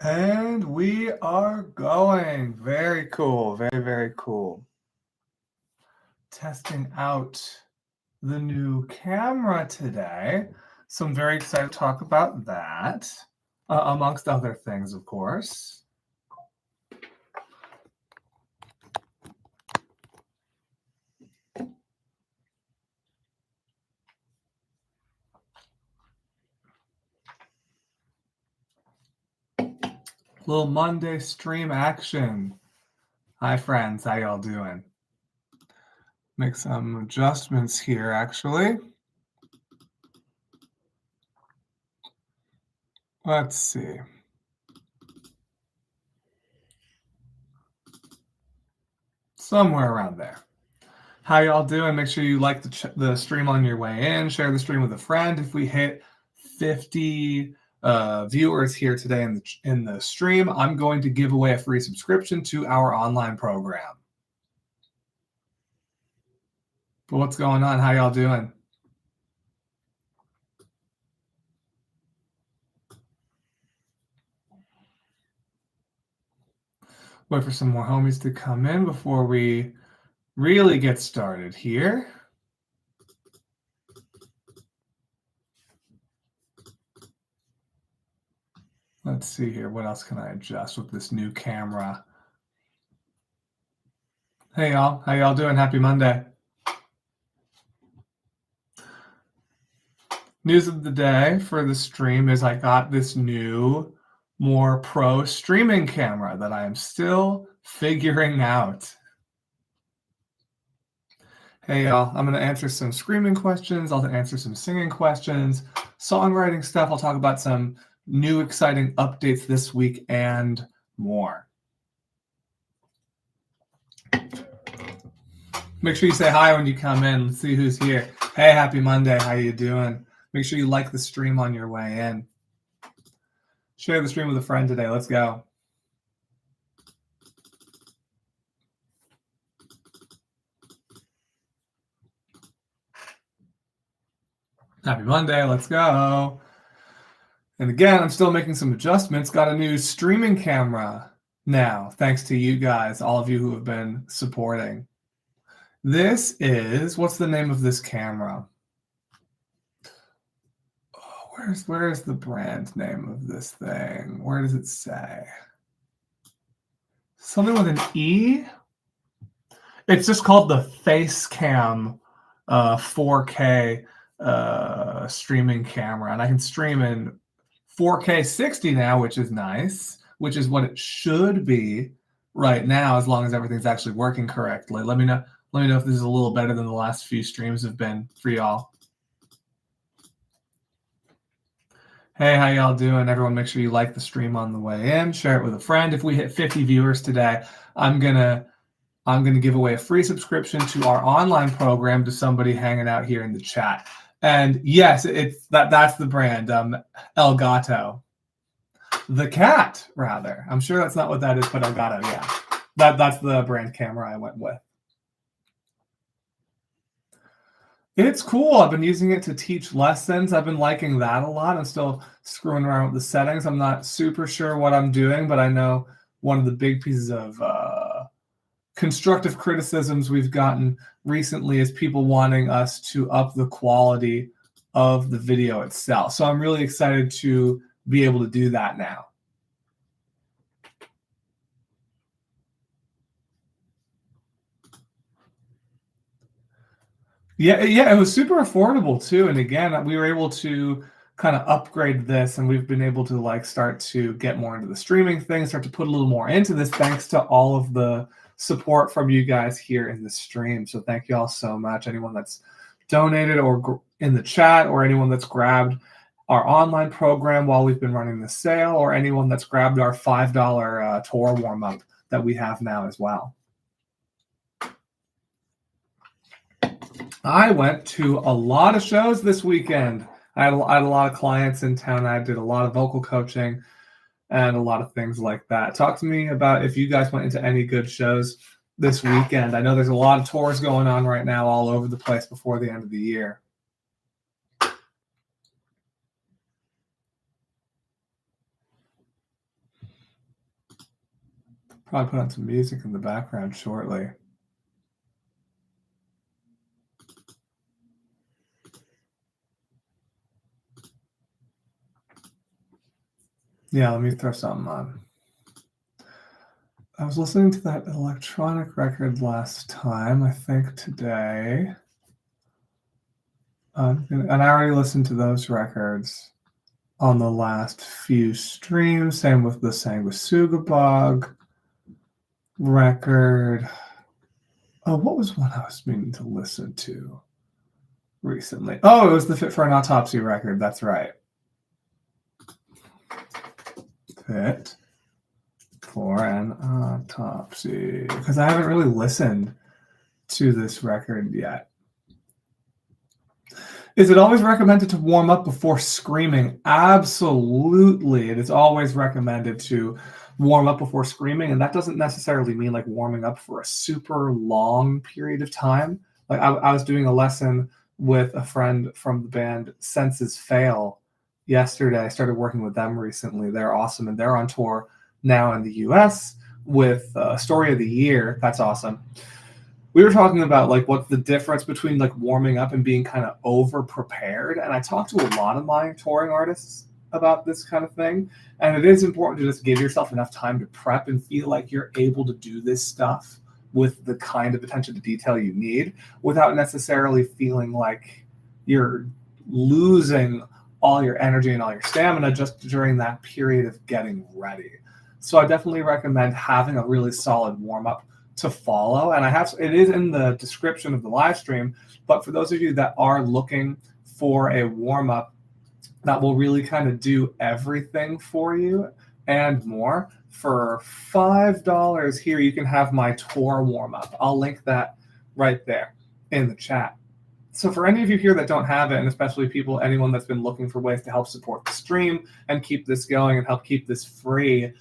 And we are going. Very cool. Very, very cool. Testing out the new camera today. So I'm very excited to talk about that, amongst other things, of course. Little Monday stream action. Hi, friends. How y'all doing? Make some adjustments here, actually. Let's see. Somewhere around there. How y'all doing? Make sure you like the stream on your way in. Share the stream with a friend. If we hit 50 viewers here today in the stream, I'm going to give away a free subscription to our online program. But what's going on? How y'all doing? Wait for some more homies to come in before we really get started here. Let's see here. What else can I adjust with this new camera? Hey, y'all. How y'all doing? Happy Monday. News of the day for the stream is I got this new, more pro streaming camera that I am still figuring out. Hey, y'all. I'm going to answer some screaming questions. I'll answer some singing questions, songwriting stuff. I'll talk about some new exciting updates this week and more. Make sure you say hi when you come in. Let's see who's here. Hey, happy Monday. How you doing? Make sure you like the stream on your way in. Share the stream with a friend today. Let's go. Happy Monday. Let's go. And again, I'm still making some adjustments. Got a new streaming camera now, thanks to you guys, all of you who have been supporting. This is, what's the name of this camera? Oh, where's the brand name of this thing? Where does it say? Something with an E? It's just called the Facecam 4K streaming camera. And I can stream in 4K 60 now, which is nice, which is what it should be right now, as long as everything's actually working correctly. Let me know if this is a little better than the last few streams have been for y'all. Hey, how y'all doing? Everyone, make sure you like the stream on the way in. Share it with a friend. If we hit 50 viewers today, I'm gonna give away a free subscription to our online program to somebody hanging out here in the chat. And yes, that's the brand, El Gato. The cat, rather. I'm sure that's not what that is, but El Gato, yeah. That's the brand camera I went with. It's cool. I've been using it to teach lessons. I've been liking that a lot. I'm still screwing around with the settings. I'm not super sure what I'm doing, but I know one of the big pieces of constructive criticisms we've gotten recently is people wanting us to up the quality of the video itself. So I'm really excited to be able to do that now. Yeah, it was super affordable too. And again, we were able to kind of upgrade this, and we've been able to like start to get more into the streaming thing, start to put a little more into this, thanks to all of the support from you guys here in the stream. So thank you all so much. Anyone that's donated or in the chat, or anyone that's grabbed our online program while we've been running the sale, or anyone that's grabbed our $5 tour warm-up that we have now as well. I went to a lot of shows this weekend. I had a lot of clients in town. I did a lot of vocal coaching and a lot of things like that. Talk to me about if you guys went into any good shows this weekend. I know there's a lot of tours going on right now all over the place before the end of the year. Probably put on some music in the background shortly. Yeah, let me throw something on. I was listening to that electronic record last time, I think today. And I already listened to those records on the last few streams. Same with the Sanguisugabog record. Oh, what was one I was meaning to listen to recently? Oh, it was the Fit for an Autopsy record. That's right. Fit for an Autopsy. Because I haven't really listened to this record yet. Is it always recommended to warm up before screaming? Absolutely. It is always recommended to warm up before screaming, and that doesn't necessarily mean like warming up for a super long period of time. Like I was doing a lesson with a friend from the band Senses Fail yesterday. I started working with them recently. They're awesome, and they're on tour now in the US with Story of the Year. That's awesome. We were talking about like what's the difference between like warming up and being kind of over prepared, and I talked to a lot of my touring artists about this kind of thing, and it is important to just give yourself enough time to prep and feel like you're able to do this stuff with the kind of attention to detail you need without necessarily feeling like you're losing all your energy and all your stamina just during that period of getting ready. So I definitely recommend having a really solid warm-up to follow, and it is in the description of the live stream, but for those of you that are looking for a warm-up that will really kind of do everything for you and more, for $5 here you can have my tour warm-up. I'll link that right there in the chat. So for any of you here that don't have it, and especially anyone that's been looking for ways to help support the stream and keep this going and help keep this free,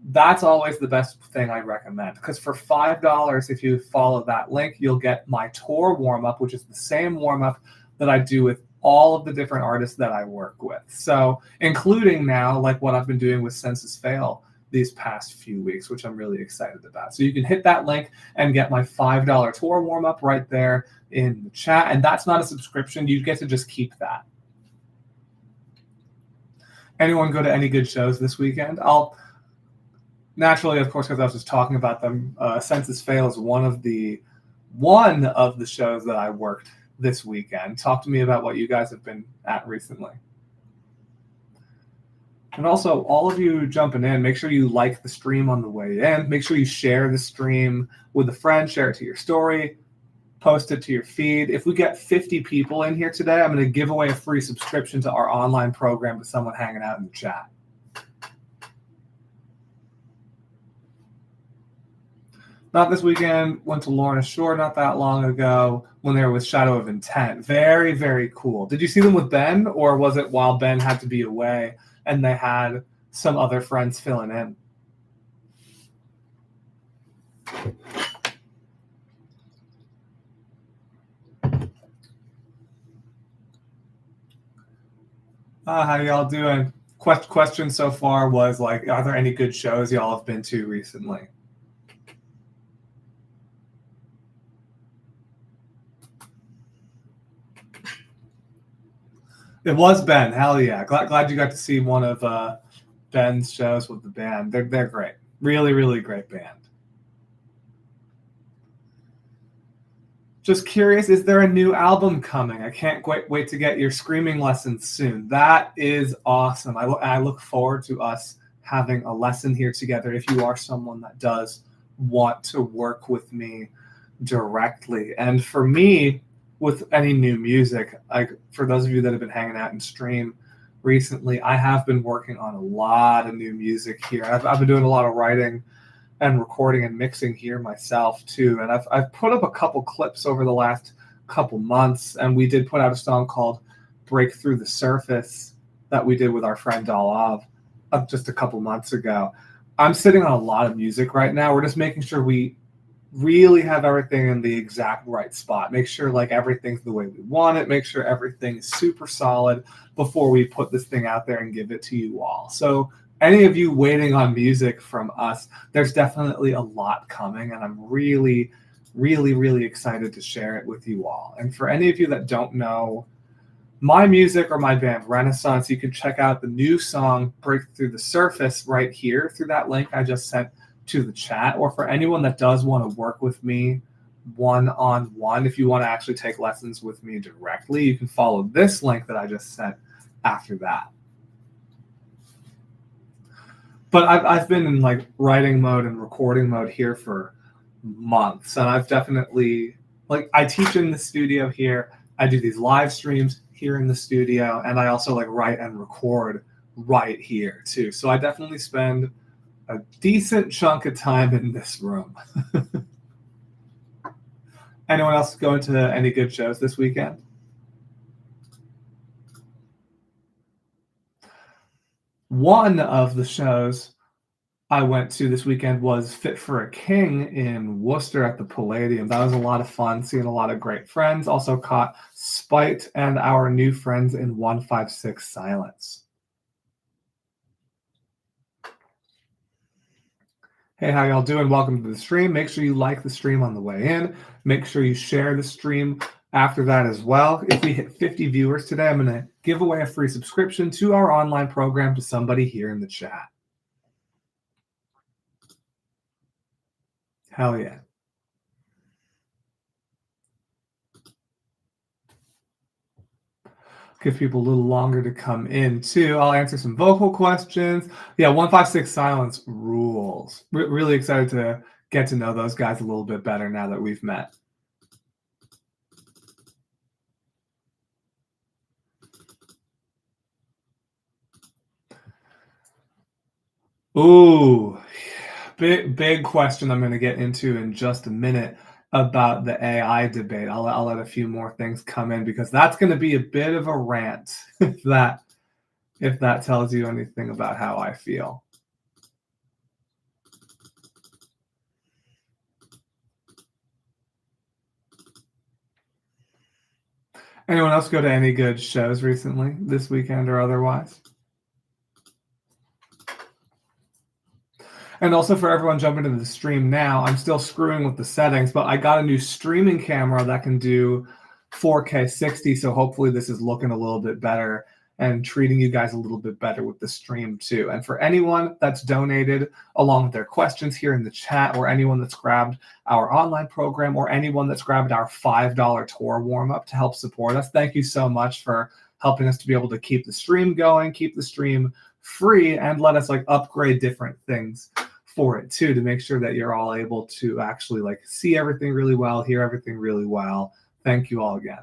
that's always the best thing I recommend, because for $5, if you follow that link, you'll get my tour warm-up, which is the same warm-up that I do with all of the different artists that I work with. So including now, like what I've been doing with Senses Fail these past few weeks, which I'm really excited about. So you can hit that link and get my $5 tour warm-up right there in the chat. And that's not a subscription. You get to just keep that. Anyone go to any good shows this weekend? Naturally, of course, because I was just talking about them, Senses Fail is one of the shows that I worked this weekend. Talk to me about what you guys have been at recently. And also, all of you jumping in, make sure you like the stream on the way in. Make sure you share the stream with a friend, share it to your story, post it to your feed. If we get 50 people in here today, I'm going to give away a free subscription to our online program to someone hanging out in the chat. Not this weekend. Went to Lorna Shore not that long ago when they were with Shadow of Intent. Very, very cool. Did you see them with Ben, or was it while Ben had to be away and they had some other friends filling in? How y'all doing? Question so far was like, are there any good shows y'all have been to recently? It was Ben. Hell yeah. Glad you got to see one of Ben's shows with the band. They're great. Really, really great band. Just curious, is there a new album coming? I can't wait to get your screaming lessons soon. That is awesome. I look forward to us having a lesson here together if you are someone that does want to work with me directly. And for me, with any new music, like for those of you that have been hanging out in stream recently, I have been working on a lot of new music here. I've been doing a lot of writing and recording and mixing here myself too. And I've put up a couple clips over the last couple months, and we did put out a song called Break Through the Surface that we did with our friend Dalav just a couple months ago. I'm sitting on a lot of music right now. We're just making sure we really have everything in the exact right spot. Make sure like everything's the way we want it. Make sure everything's super solid before we put this thing out there and give it to you all. So any of you waiting on music from us, there's definitely a lot coming, and I'm really, really, really excited to share it with you all. And for any of you that don't know my music or my band Renaissance, you can check out the new song Break Through the Surface right here through that link I just sent to the chat. Or for anyone that does want to work with me one-on-one, if you want to actually take lessons with me directly, you can follow this link that I just sent after that. But I've been in like writing mode and recording mode here for months, and I've definitely, like, I teach in the studio here, I do these live streams here in the studio, and I also like write and record right here too. So I definitely spend a decent chunk of time in this room. Anyone else going to any good shows this weekend? One of the shows I went to this weekend was Fit for a King in Worcester at the Palladium. That was a lot of fun, seeing a lot of great friends. Also caught Spite and our new friends in 156 Silence. Hey, how y'all doing? Welcome to the stream. Make sure you like the stream on the way in. Make sure you share the stream after that as well. If we hit 50 viewers today, I'm going to give away a free subscription to our online program to somebody here in the chat. Hell yeah. Give people a little longer to come in too. I'll answer some vocal questions. Yeah, 156 Silence rules. Really excited to get to know those guys a little bit better now that we've met. Ooh, big question I'm going to get into in just a minute about the AI debate. I'll let a few more things come in because that's going to be a bit of a rant if that tells you anything about how I feel. Anyone else go to any good shows recently, this weekend or otherwise? And also for everyone jumping into the stream now, I'm still screwing with the settings, but I got a new streaming camera that can do 4K 60, so hopefully this is looking a little bit better and treating you guys a little bit better with the stream too. And for anyone that's donated along with their questions here in the chat, or anyone that's grabbed our online program, or anyone that's grabbed our $5 tour warm-up to help support us, thank you so much for helping us to be able to keep the stream going, keep the stream free, and let us like upgrade different things for it too, to make sure that you're all able to actually like see everything really well, hear everything really well. Thank you all again.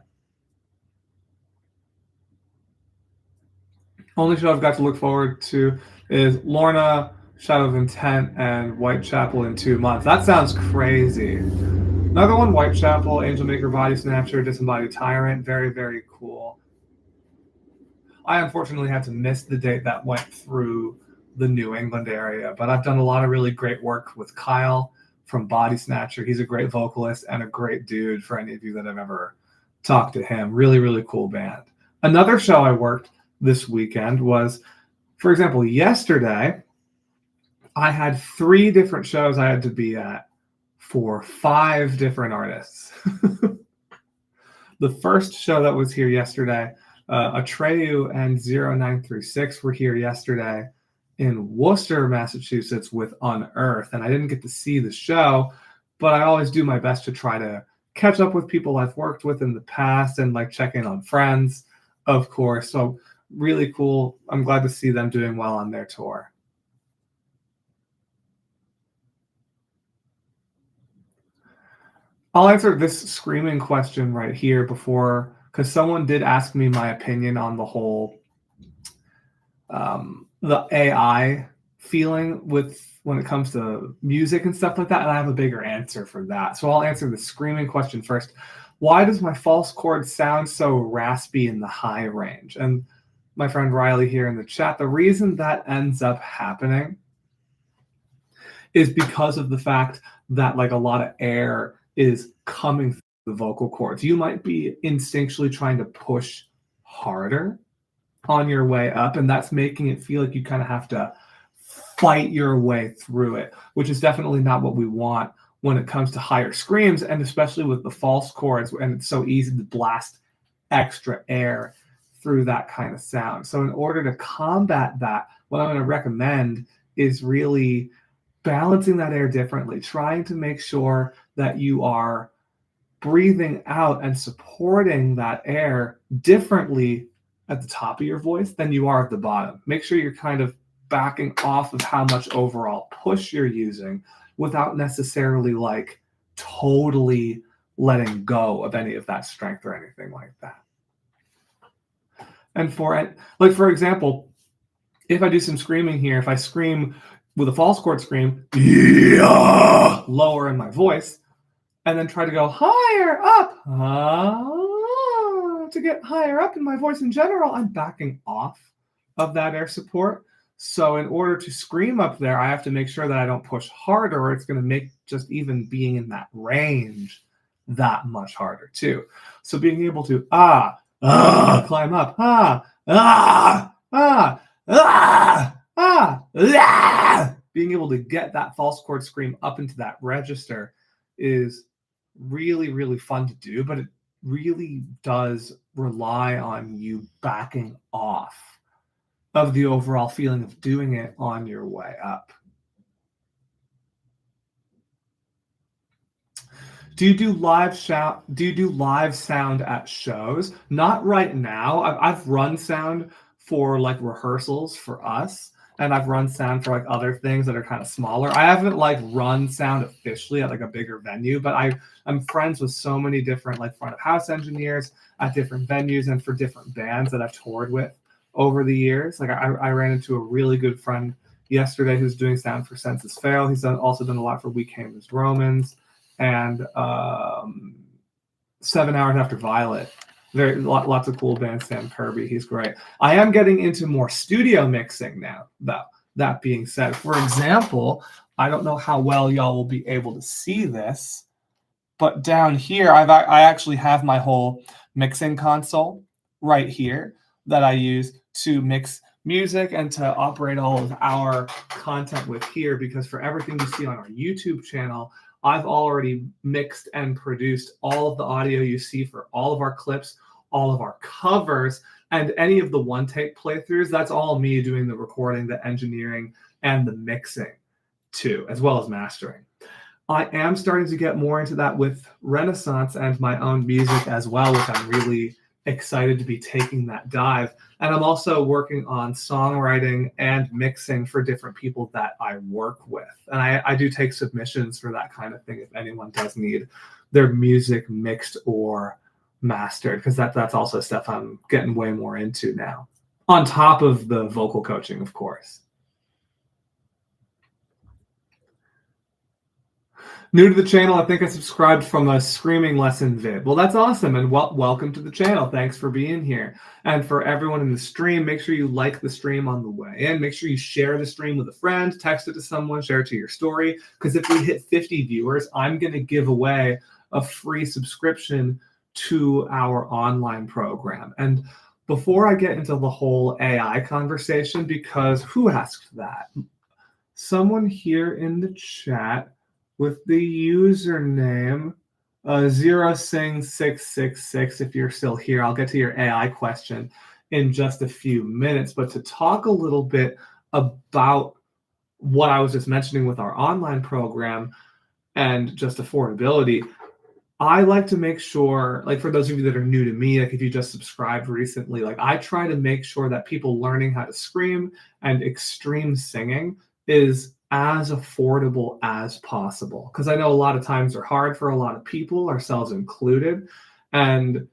Only show I've got to look forward to is Lorna, Shadow of Intent, and Whitechapel in 2 months. That sounds crazy. Another one, Whitechapel, Angel Maker, Body Snatcher, Disembodied Tyrant. Very, very cool. I unfortunately had to miss the date that went through the New England area, but I've done a lot of really great work with Kyle from Body Snatcher. He's a great vocalist and a great dude for any of you that have ever talked to him. Really, really cool band. Another show I worked this weekend was, for example, yesterday, I had 3 different shows I had to be at for 5 different artists. The first show that was here yesterday, Atreyu and 0936 were here yesterday in Worcester, Massachusetts with Unearth, and I didn't get to see the show, but I always do my best to try to catch up with people I've worked with in the past and like check in on friends, of course. So really cool. I'm glad to see them doing well on their tour. I'll answer this screaming question right here before, because someone did ask me my opinion on the whole the AI feeling with when it comes to music and stuff like that, and I have a bigger answer for that. So I'll answer the screaming question first. Why does my false chord sound so raspy in the high range? And my friend Riley here in the chat, the reason that ends up happening is because of the fact that like a lot of air is coming through the vocal cords. You might be instinctually trying to push harder on your way up, and that's making it feel like you kind of have to fight your way through it, which is definitely not what we want when it comes to higher screams, and especially with the false chords, and it's so easy to blast extra air through that kind of sound. So in order to combat that, what I'm going to recommend is really balancing that air differently, trying to make sure that you are breathing out and supporting that air differently at the top of your voice than you are at the bottom. Make sure you're kind of backing off of how much overall push you're using without necessarily like totally letting go of any of that strength or anything like that. And for it, like for example, if I do some screaming here, if I scream with a false chord scream, yeah, lower in my voice, and then try to go higher up, to get higher up in my voice in general, I'm backing off of that air support. So in order to scream up there, I have to make sure that I don't push harder, or it's going to make just even being in that range that much harder too. So being able to climb up, being able to get that false chord scream up into that register is really, really fun to do, but it really does rely on you backing off of the overall feeling of doing it on your way up. Do you do live sound at shows? Not right now. I've run sound for like rehearsals for us, and I've run sound for like other things that are kind of smaller. I haven't like run sound officially at like a bigger venue, but I'm friends with so many different like front of house engineers at different venues and for different bands that I've toured with over the years. Like I ran into a really good friend yesterday who's doing sound for Census Fail. He's also done a lot for We Came as Romans and 7 Hours After Violet. Lots of cool bands. Sam Kirby, he's great. I am getting into more studio mixing now, though. That being said, for example, I don't know how well y'all will be able to see this, but down here, I actually have my whole mixing console right here that I use to mix music and to operate all of our content with here, because for everything you see on our YouTube channel, I've already mixed and produced all of the audio you see for all of our clips, all of our covers, and any of the one-take playthroughs. That's all me doing the recording, the engineering, and the mixing too, as well as mastering. I am starting to get more into that with Renaissance and my own music as well, which I'm really excited to be taking that dive. And I'm also working on songwriting and mixing for different people that I work with. And I do take submissions for that kind of thing if anyone does need their music mixed or mastered, because that's also stuff I'm getting way more into now, on top of the vocal coaching, of course. New to the channel, I think I subscribed from a screaming lesson vid. Well, that's awesome, and welcome to the channel. Thanks for being here. And for everyone in the stream, make sure you like the stream on the way in. Make sure you share the stream with a friend, text it to someone, share it to your story, because if we hit 50 viewers, I'm going to give away a free subscription to our online program. And before I get into the whole AI conversation, because who asked that? Someone here in the chat with the username 0sing666. If you're still here, I'll get to your AI question in just a few minutes. But to talk a little bit about what I was just mentioning with our online program and just affordability, I like to make sure, like for those of you that are new to me, like if you just subscribed recently, like I try to make sure that people learning how to scream and extreme singing is as affordable as possible, because I know a lot of times are hard for a lot of people, ourselves included, and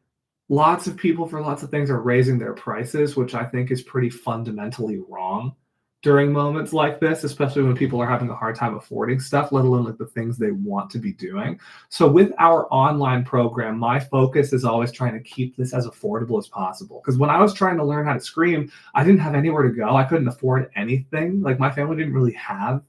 lots of people for lots of things are raising their prices, which I think is pretty fundamentally wrong during moments like this, especially when people are having a hard time affording stuff, let alone like the things they want to be doing. So with our online program, my focus is always trying to keep this as affordable as possible. Because when I was trying to learn how to scream, I didn't have anywhere to go. I couldn't afford anything. Like my family didn't really have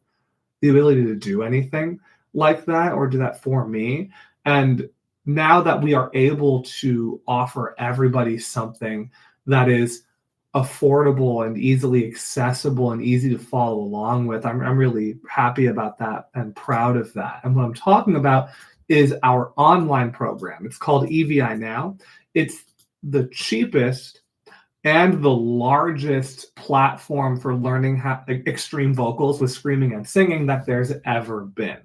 the ability to do anything like that or do that for me. And now that we are able to offer everybody something that is affordable and easily accessible and easy to follow along with. I'm really happy about that and proud of that. And what I'm talking about is our online program. It's called EVI Now. It's the cheapest and the largest platform for learning extreme vocals with screaming and singing that there's ever been.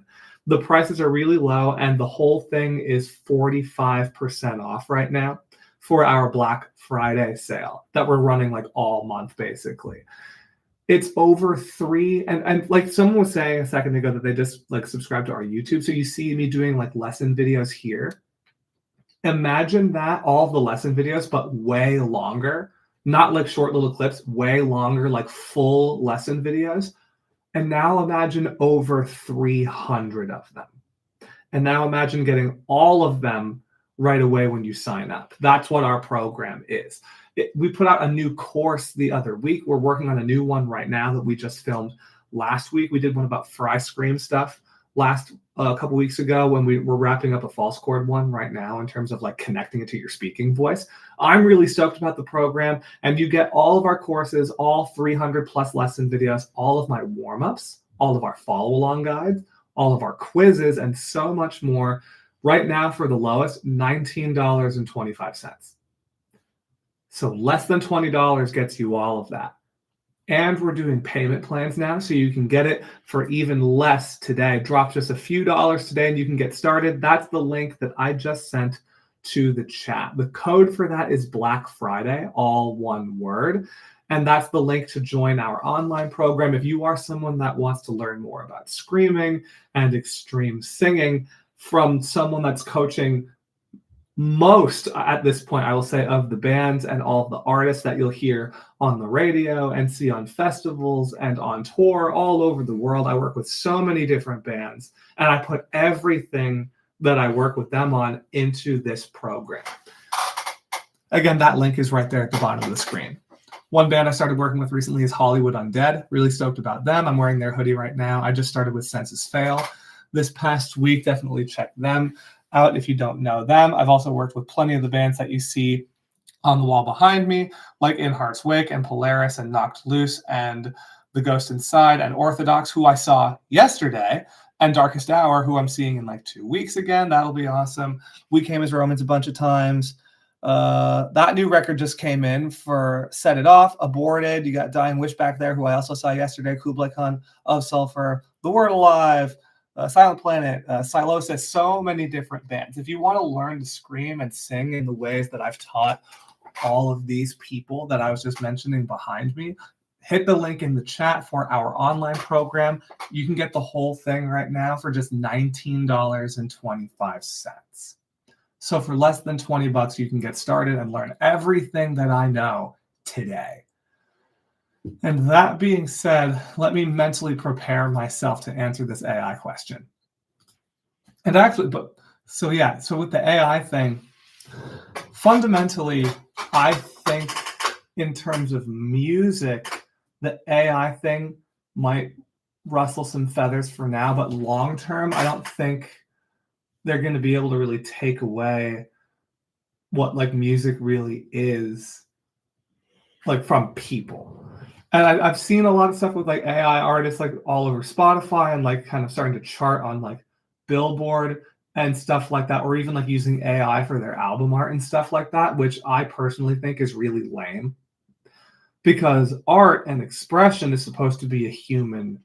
The prices are really low, and the whole thing is 45% off right now for our Black Friday sale that we're running like all month, basically. It's over and like someone was saying a second ago that they just like subscribe to our YouTube. So you see me doing like lesson videos here. Imagine that, all of the lesson videos, but way longer, not like short little clips, way longer, like full lesson videos. And now imagine over 300 of them. And now imagine getting all of them right away when you sign up. That's what our program is. We put out a new course the other week. We're working on a new one right now that we just filmed last week. We did one about fry scream stuff a couple weeks ago when we were wrapping up a false chord one right now in terms of like connecting it to your speaking voice. I'm really stoked about the program, and you get all of our courses, all 300 plus lesson videos, all of my warm-ups, all of our follow-along guides, all of our quizzes, and so much more right now for the lowest, $19.25. So less than $20 gets you all of that. And we're doing payment plans now, so you can get it for even less today. Drop just a few dollars today and you can get started. That's the link that I just sent to the chat. The code for that is Black Friday, all one word. And that's the link to join our online program. If you are someone that wants to learn more about screaming and extreme singing from someone that's coaching most, at this point, I will say, of the bands and all of the artists that you'll hear on the radio and see on festivals and on tour all over the world. I work with so many different bands, and I put everything that I work with them on into this program. Again, that link is right there at the bottom of the screen. One band I started working with recently is Hollywood Undead. Really stoked about them. I'm wearing their hoodie right now. I just started with Senses Fail this past week. Definitely check them out if you don't know them. I've also worked with plenty of the bands that you see on the wall behind me, like In Heart's Wake and Polaris and Knocked Loose and The Ghost Inside and Orthodox, who I saw yesterday, and Darkest Hour, who I'm seeing in like 2 weeks again. That'll be awesome. We Came as Romans a bunch of times. That new record just came in for Set It Off, Aborted. You got Dying Wish back there, who I also saw yesterday, Kublai Khan, Of Sulfur, The Word Alive, Silent Planet, Silosis, so many different bands. If you want to learn to scream and sing in the ways that I've taught all of these people that I was just mentioning behind me, hit the link in the chat for our online program. You can get the whole thing right now for just $19.25. So for less than 20 bucks, you can get started and learn everything that I know today. And that being said, let me mentally prepare myself to answer this AI question. And actually, so with the AI thing, fundamentally, I think in terms of music, the AI thing might rustle some feathers for now, but long term, I don't think they're going to be able to really take away what like music really is like from people. And I've seen a lot of stuff with like AI artists like all over Spotify and like kind of starting to chart on like Billboard and stuff like that, or even like using AI for their album art and stuff like that, which I personally think is really lame, because art and expression is supposed to be a human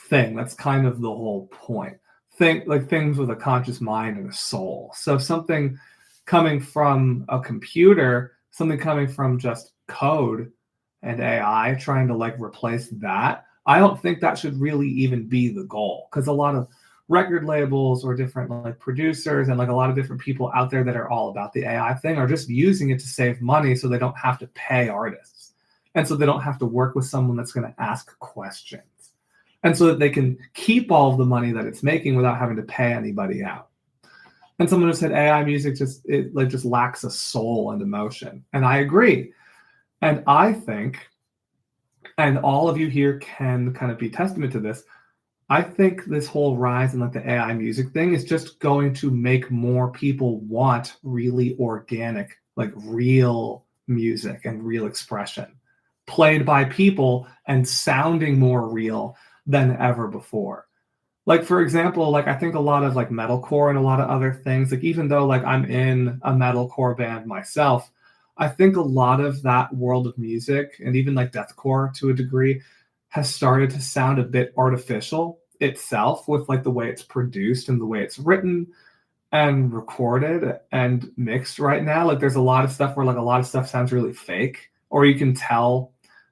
thing. That's kind of the whole point. Like things with a conscious mind and a soul. So something coming from a computer, something coming from just code and AI trying to like replace that, I don't think that should really even be the goal, because a lot of record labels or different like producers and like a lot of different people out there that are all about the AI thing are just using it to save money so they don't have to pay artists. And so they don't have to work with someone that's going to ask questions. And so that they can keep all of the money that it's making without having to pay anybody out. And someone who said AI music just lacks a soul and emotion. And I agree. And I think, and all of you here can kind of be testament to this, I think this whole rise in like the AI music thing is just going to make more people want really organic, like real music and real expression. played by people and sounding more real than ever before. Like, for example, like I think a lot of like metalcore and a lot of other things, like even though like I'm in a metalcore band myself, I think a lot of that world of music and even like deathcore to a degree has started to sound a bit artificial itself with like the way it's produced and the way it's written and recorded and mixed right now. Like there's a lot of stuff where like a lot of stuff sounds really fake, or you can tell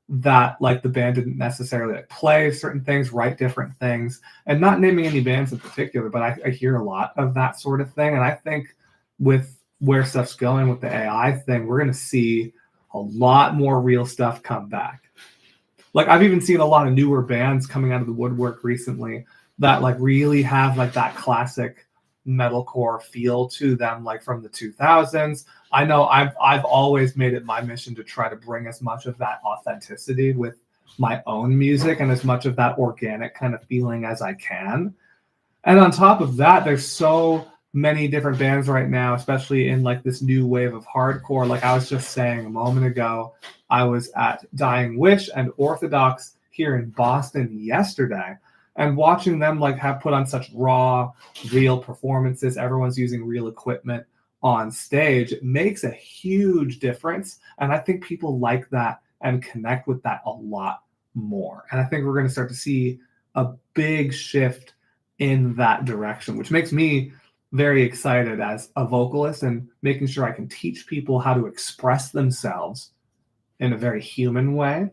that like the band didn't necessarily like play certain things, write different things, and not naming any bands in particular, but I hear a lot of that sort of thing. And I think with where stuff's going with the AI thing, we're going to see a lot more real stuff come back. Like I've even seen a lot of newer bands coming out of the woodwork recently that like really have like that classic metalcore feel to them, like from the 2000s. I know I've always made it my mission to try to bring as much of that authenticity with my own music and as much of that organic kind of feeling as I can. And on top of that, there's so many different bands right now, especially in like this new wave of hardcore. Like I was just saying a moment ago, I was at Dying Wish and Orthodox here in Boston yesterday, and watching them like have put on such raw, real performances. Everyone's using real equipment on stage. It makes a huge difference. And I think people like that and connect with that a lot more. And I think we're going to start to see a big shift in that direction, which makes me very excited as a vocalist and making sure I can teach people how to express themselves in a very human way,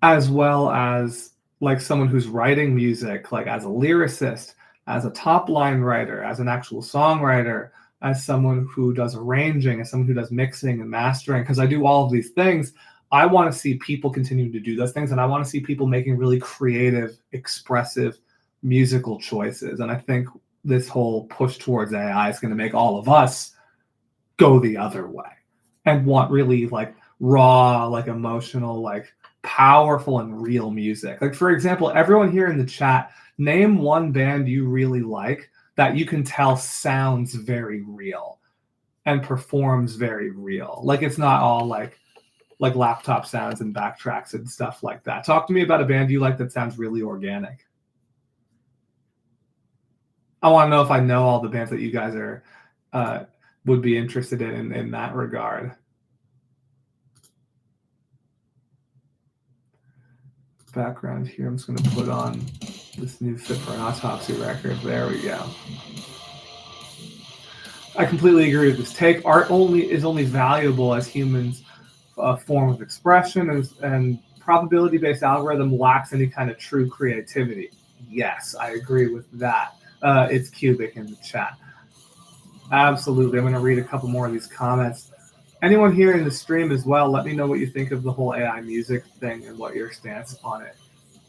as well as like someone who's writing music, like as a lyricist, as a top line writer, as an actual songwriter, as someone who does arranging, as someone who does mixing and mastering, because I do all of these things. I want to see people continuing to do those things, and I want to see people making really creative, expressive musical choices. And I think this whole push towards AI is going to make all of us go the other way and want really like raw, like emotional, like powerful and real music. Like, for example, everyone here in the chat, name one band you really like that you can tell sounds very real and performs very real. Like it's not all like laptop sounds and backtracks and stuff like that. Talk to me about a band you like that sounds really organic. I want to know if I know all the bands that you guys are would be interested in that regard. Background here, I'm just going to put on this new Fit for an Autopsy record. There we go. I completely agree with this take. Art is only valuable as humans a form of expression, and probability-based algorithm lacks any kind of true creativity. Yes, I agree with that. It's Cubic in the chat. Absolutely. I'm going to read a couple more of these comments. Anyone here in the stream as well, let me know what you think of the whole AI music thing and what your stance on it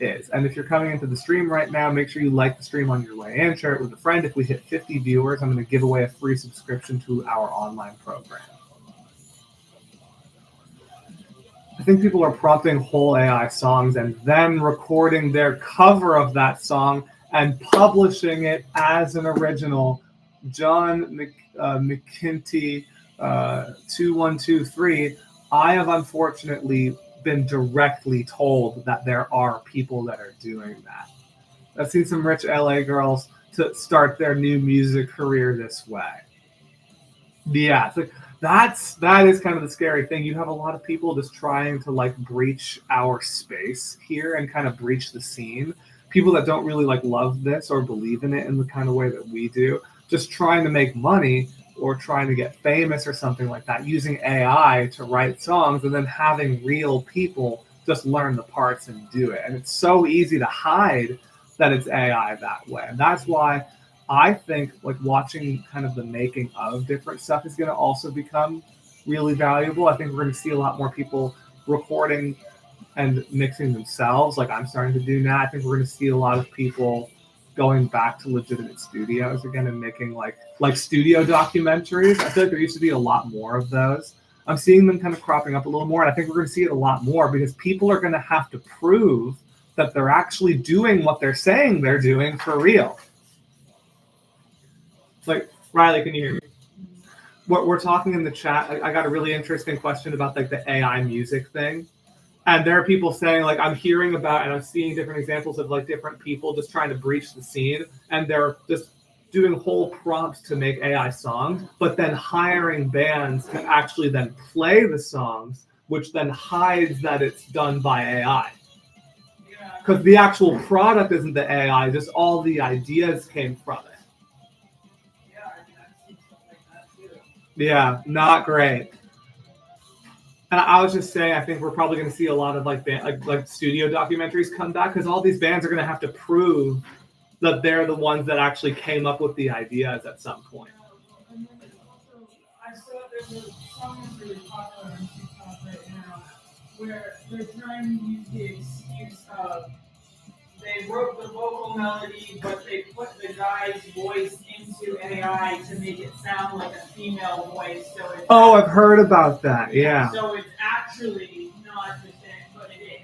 is. And if you're coming into the stream right now, make sure you like the stream on your way in, share it with a friend. If we hit 50 viewers, I'm going to give away a free subscription to our online program. I think people are prompting whole AI songs and then recording their cover of that song and publishing it as an original. John McKinty 2123, I have unfortunately been directly told that there are people that are doing that. I've seen some rich LA girls to start their new music career this way. Yeah, it's like, that is kind of the scary thing. You have a lot of people just trying to like breach our space here and kind of breach the scene. People that don't really like love this or believe in it in the kind of way that we do, just trying to make money or trying to get famous or something like that, using AI to write songs and then having real people just learn the parts and do it. And it's so easy to hide that it's AI that way. And that's why I think like watching kind of the making of different stuff is going to also become really valuable. I think we're going to see a lot more people recording and mixing themselves like I'm starting to do now. I think we're going to see a lot of people going back to legitimate studios again and making like studio documentaries. I feel like there used to be a lot more of those. I'm seeing them kind of cropping up a little more, and I think we're going to see it a lot more because people are going to have to prove that they're actually doing what they're saying they're doing for real. Like, Riley, can you hear me? we're talking in the chat. I got a really interesting question about like the AI music thing. And there are people saying, like, I'm hearing about and I'm seeing different examples of like different people just trying to breach the scene, and they're just doing whole prompts to make AI songs, but then hiring bands to actually then play the songs, which then hides that it's done by AI. Because the actual product isn't the AI, just all the ideas came from it. Yeah, not great. And I was just saying, I think we're probably going to see a lot of like studio documentaries come back, because all these bands are going to have to prove that they're the ones that actually came up with the ideas at some point. And then also, I saw there's a song that's really popular on TikTok right now, where they're trying to use the excuse of they wrote the vocal melody, but they put the guy's voice into AI to make it sound like a female voice. So it's I've heard about that. Yeah. So it's actually not the same, but it is.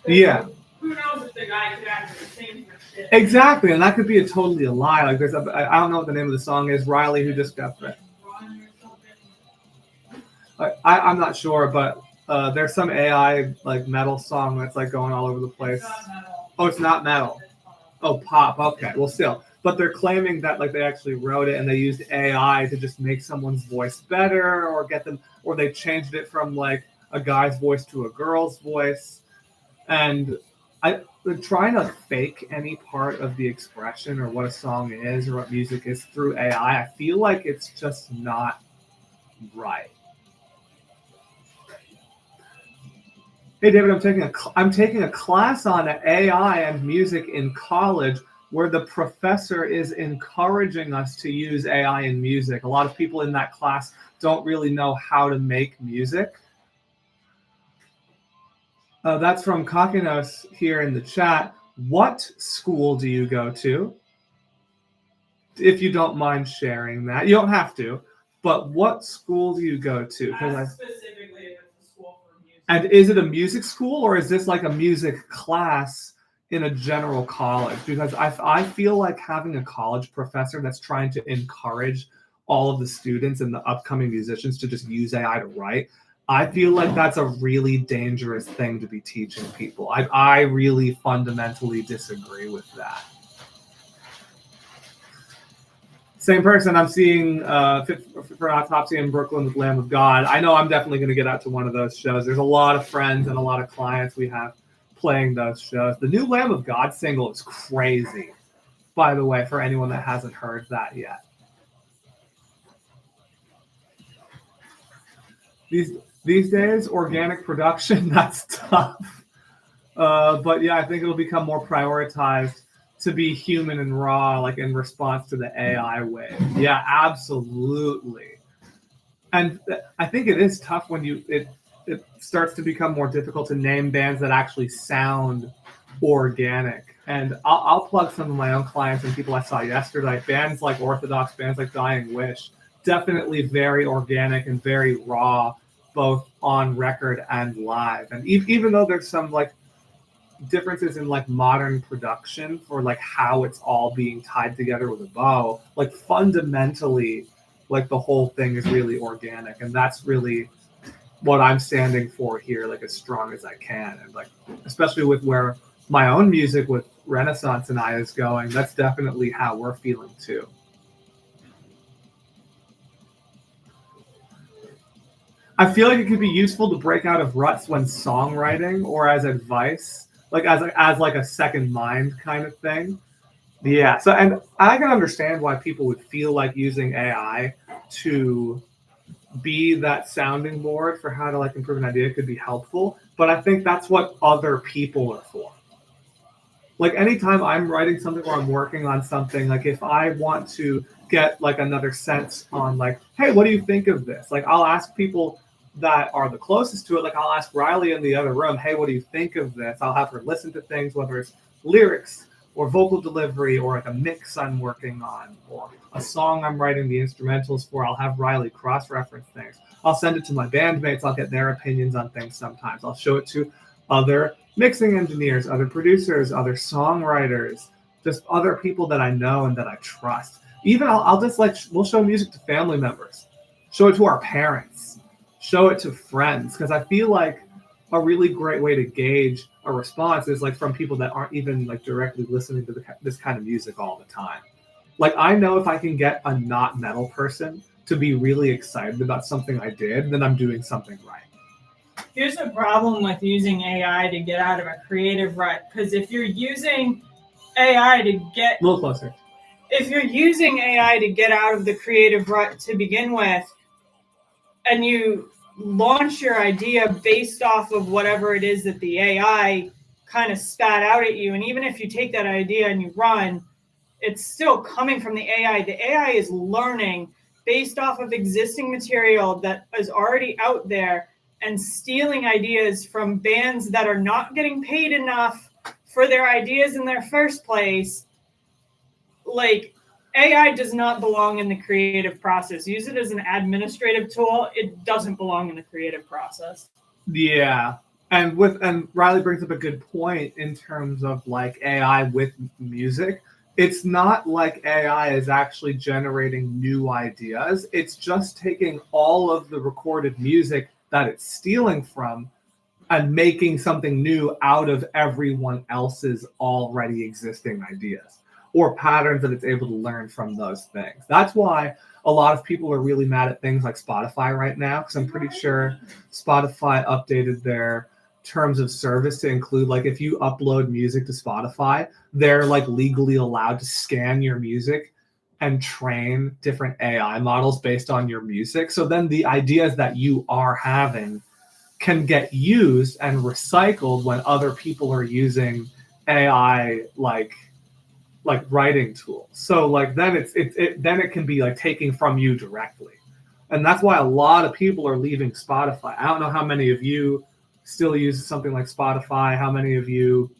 Yeah. Who knows if the guy could actually sing for shit? Exactly, and that could be totally a lie. Like there's I don't know what the name of the song is. Riley, who just got that. I'm not sure, but there's some AI like metal song that's like going all over the place. Oh, it's not metal. Oh, pop. Okay, well, still. But they're claiming that like they actually wrote it and they used AI to just make someone's voice better, or get them, or they changed it from like a guy's voice to a girl's voice. And they're trying to fake any part of the expression or what a song is or what music is through AI. I feel like it's just not right. Hey, David, I'm taking a class on AI and music in college where the professor is encouraging us to use AI in music. A lot of people in that class don't really know how to make music. That's from Kakinos here in the chat. What school do you go to? If you don't mind sharing that. You don't have to, but what school do you go to? Specifically, if it's a school for music. And is it a music school, or is this like a music class in a general college? Because I feel like having a college professor that's trying to encourage all of the students and the upcoming musicians to just use AI to write, I feel like that's a really dangerous thing to be teaching people. I really fundamentally disagree with that. Same person. I'm seeing for Autopsy in Brooklyn with Lamb of God. I know I'm definitely going to get out to one of those shows. There's a lot of friends and a lot of clients we have playing those shows. The new Lamb of God single is crazy, by the way, for anyone that hasn't heard that yet. These days, organic production, that's tough. But yeah, I think it'll become more prioritized to be human and raw, like in response to the AI wave. Yeah, absolutely. And I think it is tough when it starts to become more difficult to name bands that actually sound organic. And I'll plug some of my own clients and people I saw yesterday. Bands like Orthodox, bands like Dying Wish, definitely very organic and very raw, both on record and live. And even though there's some like differences in like modern production for like how it's all being tied together with a bow, like fundamentally, like the whole thing is really organic, and that's really what I'm standing for here, like as strong as I can. And like especially with where my own music with Renaissance and I is going, that's definitely how we're feeling too. I feel like it could be useful to break out of ruts when songwriting, or as advice, like as like a second mind kind of thing. Yeah. So, and I can understand why people would feel like using AI to be that sounding board for how to like improve an idea could be helpful. But I think that's what other people are for. Like anytime I'm writing something or I'm working on something, like if I want to get like another sense on like, hey, what do you think of this? Like I'll ask people that are the closest to it. Like I'll ask Riley in the other room, hey, what do you think of this? I'll have her listen to things, whether it's lyrics or vocal delivery or like a mix I'm working on or a song I'm writing the instrumentals for. I'll have Riley cross-reference things. I'll send it to my bandmates. I'll get their opinions on things sometimes. I'll show it to other mixing engineers, other producers, other songwriters, just other people that I know and that I trust. Even I'll just like, we'll show music to family members. show it to our parents, show it to friends, because I feel like a really great way to gauge a response is like from people that aren't even like directly listening to this kind of music all the time. Like I know if I can get a not metal person to be really excited about something I did, then I'm doing something right. Here's a problem with using AI to get out of a creative rut, because if you're using AI to get a little closer, if you're using AI to get out of the creative rut to begin with, and you launch your idea based off of whatever it is that the AI kind of spat out at you, and even if you take that idea and you run, it's still coming from the AI. The AI is learning based off of existing material that is already out there and stealing ideas from bands that are not getting paid enough for their ideas in their first place. Like, AI does not belong in the creative process. Use it as an administrative tool. It doesn't belong in the creative process. Yeah. And Riley brings up a good point in terms of like AI with music. It's not like AI is actually generating new ideas. It's just taking all of the recorded music that it's stealing from and making something new out of everyone else's already existing ideas or patterns that it's able to learn from those things. That's why a lot of people are really mad at things like Spotify right now, because I'm pretty sure Spotify updated their terms of service to include, like, if you upload music to Spotify, they're like legally allowed to scan your music and train different AI models based on your music. So then the ideas that you are having can get used and recycled when other people are using AI like writing tools. So like then it can be like taking from you directly. And that's why a lot of people are leaving Spotify. I don't know how many of you still use something like Spotify, how many of you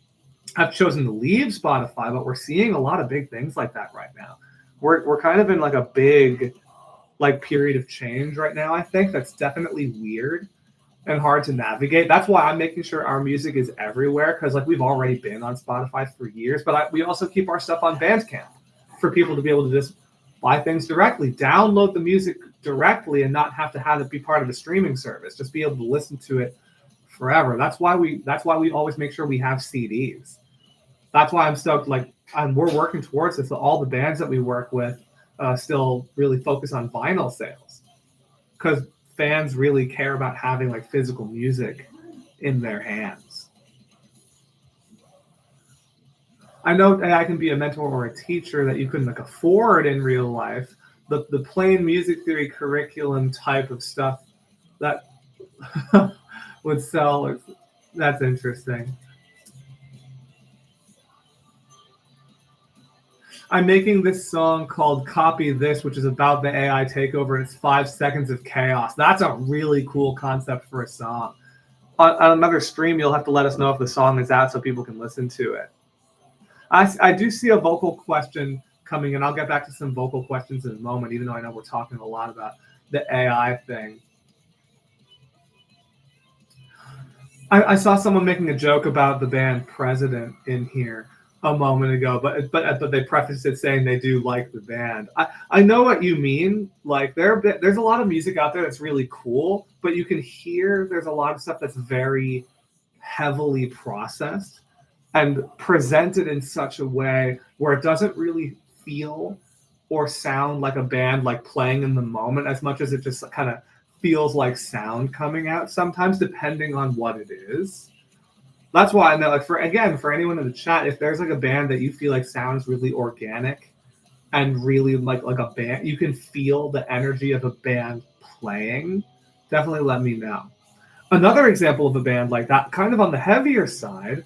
have chosen to leave Spotify, but we're seeing a lot of big things like that right now. We're kind of in like a big like period of change right now. I think that's definitely weird and hard to navigate. That's why I'm making sure our music is everywhere, because like we've already been on Spotify for years, but we also keep our stuff on Bandcamp for people to be able to just buy things directly, download the music directly, and not have it be part of a streaming service. Just be able to listen to it forever. That's why we always make sure we have CDs. That's why I'm stoked. And we're working towards this. So all the bands that we work with still really focus on vinyl sales, because fans really care about having like physical music in their hands. I know AI can be a mentor or a teacher that you couldn't like afford in real life. The plain music theory curriculum type of stuff that would sell. That's interesting. I'm making this song called Copy This, which is about the AI takeover, and it's 5 seconds of chaos. That's a really cool concept for a song. On another stream, you'll have to let us know if the song is out so people can listen to it. I do see a vocal question coming in. I'll get back to some vocal questions in a moment, even though I know we're talking a lot about the AI thing. I saw someone making a joke about the band President in here a moment ago, but they prefaced it saying they do like the band. I know what you mean. Like there's a lot of music out there that's really cool, but you can hear there's a lot of stuff that's very heavily processed and presented in such a way where it doesn't really feel or sound like a band like playing in the moment as much as it just kind of feels like sound coming out sometimes, depending on what it is. That's why I know, like, for anyone in the chat, if there's like a band that you feel like sounds really organic and really like a band, you can feel the energy of a band playing, definitely let me know. Another example of a band like that, kind of on the heavier side,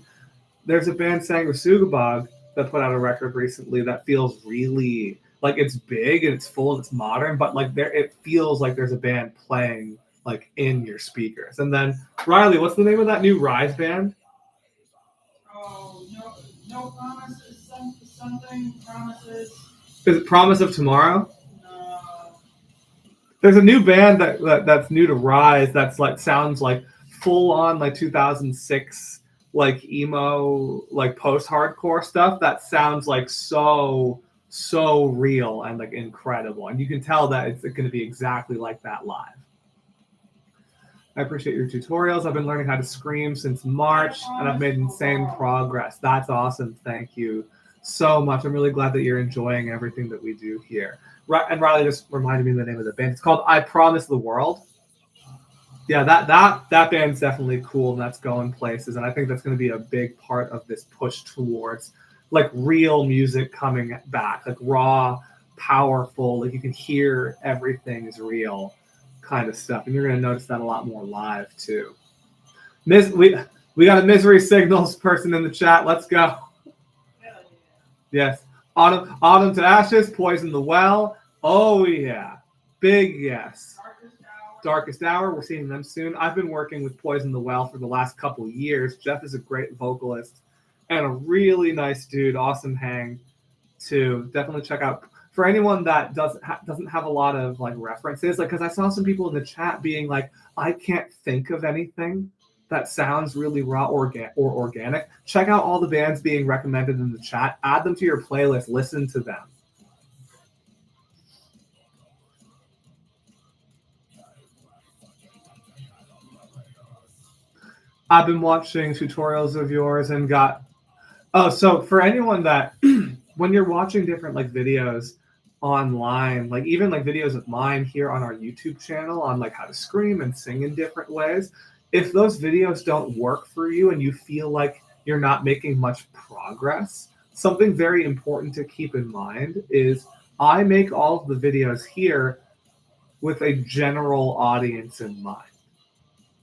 there's a band, Sanguisugabog, that put out a record recently that feels really like it's big and it's full and it's modern, but like it feels like there's a band playing like in your speakers. And then Riley, what's the name of that new Rise band? Oh, no promises. Something promises. Is it Promise of Tomorrow? No. There's a new band that's new to Rise that's like sounds like full on like 2006 like emo like post hardcore stuff that sounds like so so real and like incredible. And you can tell that it's going to be exactly like that live. I appreciate your tutorials. I've been learning how to scream since March, and I've made insane progress. That's awesome. Thank you so much. I'm really glad that you're enjoying everything that we do here. And Riley just reminded me of the name of the band. It's called I Promise the World. Yeah, that band's definitely cool, and that's going places. And I think that's going to be a big part of this push towards like real music coming back, like raw, powerful, like you can hear everything is real kind of stuff. And you're going to notice that a lot more live too. We got a misery signals person in the chat. Let's go. Yes. Autumn to Ashes, Poison the Well. Oh yeah. Big yes. Darkest Hour. We're seeing them soon. I've been working with Poison the Well for the last couple years. Jeff is a great vocalist and a really nice dude. Awesome hang too. Definitely check out. For anyone that doesn't have a lot of like references, like because I saw some people in the chat being like, I can't think of anything that sounds really raw or organic. Check out all the bands being recommended in the chat. Add them to your playlist. Listen to them. I've been watching tutorials of yours and got. Oh, so for anyone that when you're watching different like videos online, like even like videos of mine here on our YouTube channel on like how to scream and sing in different ways, if those videos don't work for you and you feel like you're not making much progress, something very important to keep in mind is I make all of the videos here with a general audience in mind.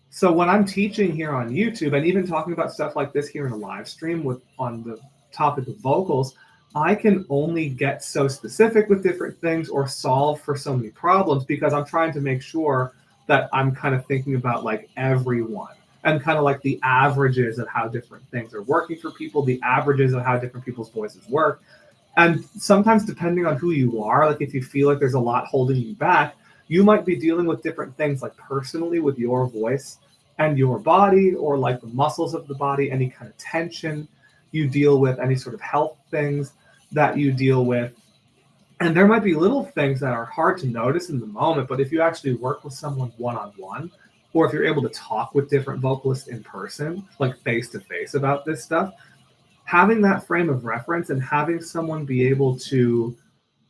So when I'm teaching here on YouTube and even talking about stuff like this here in a live stream on the topic of vocals, I can only get so specific with different things or solve for so many problems because I'm trying to make sure that I'm kind of thinking about like everyone and kind of like the averages of how different things are working for people, the averages of how different people's voices work. And sometimes depending on who you are, like if you feel like there's a lot holding you back, you might be dealing with different things like personally with your voice and your body or like the muscles of the body, any kind of tension you deal with, any sort of health things that you deal with. And there might be little things that are hard to notice in the moment, but if you actually work with someone one-on-one, or if you're able to talk with different vocalists in person, like face-to-face about this stuff, having that frame of reference and having someone be able to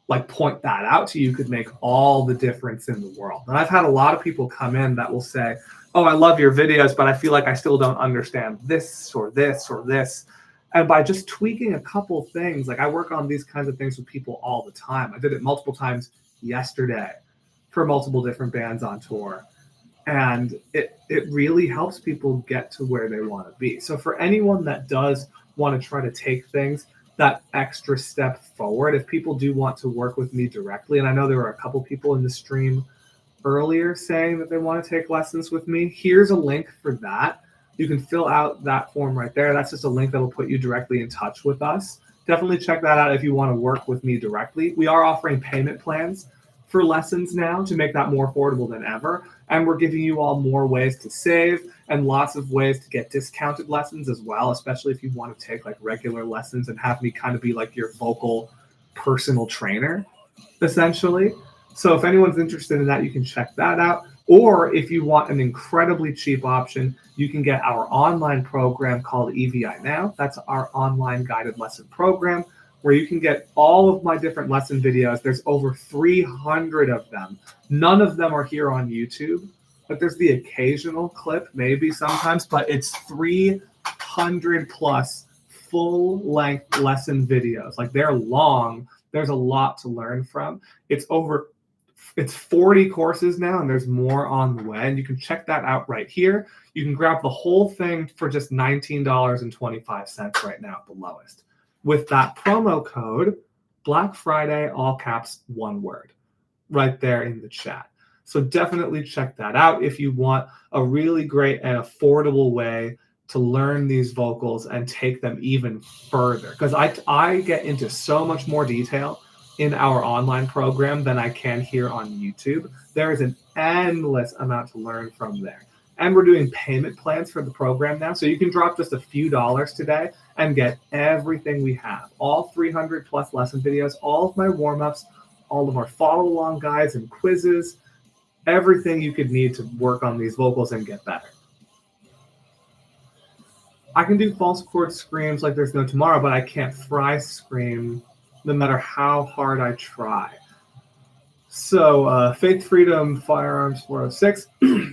like point that out to you could make all the difference in the world. And I've had a lot of people come in that will say, oh, I love your videos, but I feel like I still don't understand this or this or this. And by just tweaking a couple things, like I work on these kinds of things with people all the time. I did it multiple times yesterday for multiple different bands on tour. And it really helps people get to where they want to be. So for anyone that does want to try to take things that extra step forward, if people do want to work with me directly, and I know there were a couple people in the stream earlier saying that they want to take lessons with me, here's a link for that. You can fill out that form right there. That's just a link that will put you directly in touch with us. Definitely check that out if you want to work with me directly. We are offering payment plans for lessons now to make that more affordable than ever. And we're giving you all more ways to save and lots of ways to get discounted lessons as well, especially if you want to take like regular lessons and have me kind of be like your vocal personal trainer, essentially. So if anyone's interested in that, you can check that out. Or if you want an incredibly cheap option, you can get our online program called EVI Now. That's our online guided lesson program where you can get all of my different lesson videos. There's over 300 of them. None of them are here on YouTube, but there's the occasional clip, maybe sometimes, but it's 300 plus full-length lesson videos. Like they're long. There's a lot to learn from. It's 40 courses now, and there's more on the way. And you can check that out right here. You can grab the whole thing for just $19.25 right now at the lowest. With that promo code, Black Friday, all caps, one word, right there in the chat. So definitely check that out if you want a really great and affordable way to learn these vocals and take them even further. Because I get into so much more detail in our online program than I can here on YouTube. There is an endless amount to learn from there. And we're doing payment plans for the program now. So you can drop just a few dollars today and get everything we have. All 300 plus lesson videos, all of my warm-ups, all of our follow-along guides and quizzes, everything you could need to work on these vocals and get better. I can do false chord screams like there's no tomorrow, but I can't fry scream no matter how hard I try. So Faith Freedom Firearms 406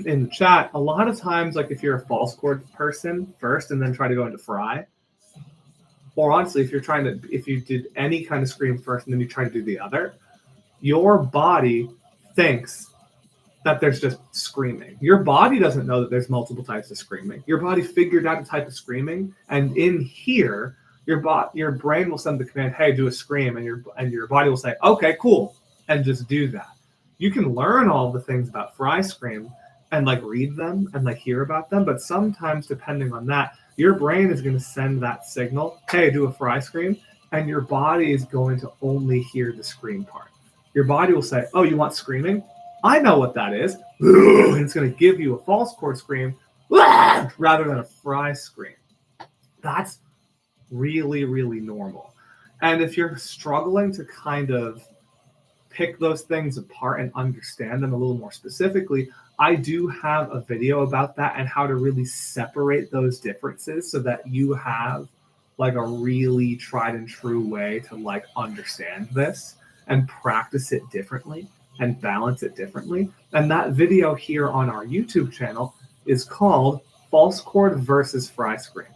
in the chat, a lot of times, like if you're a false chord person first and then try to go into fry, or honestly, if you did any kind of scream first and then you try to do the other, your body thinks that there's just screaming. Your body doesn't know that there's multiple types of screaming. Your body figured out a type of screaming, and in here, your brain will send the command, hey, do a scream, and your body will say, okay, cool, and just do that. You can learn all the things about fry scream and like read them and like hear about them, but sometimes depending on that, your brain is going to send that signal, hey, do a fry scream, and your body is going to only hear the scream part. Your body will say, oh, you want screaming? I know what that is. And it's going to give you a false chord scream rather than a fry scream. That's really, really normal. And if you're struggling to kind of pick those things apart and understand them a little more specifically, I do have a video about that and how to really separate those differences so that you have like a really tried and true way to like understand this and practice it differently and balance it differently. And that video here on our YouTube channel is called False Chord versus Fry Screams.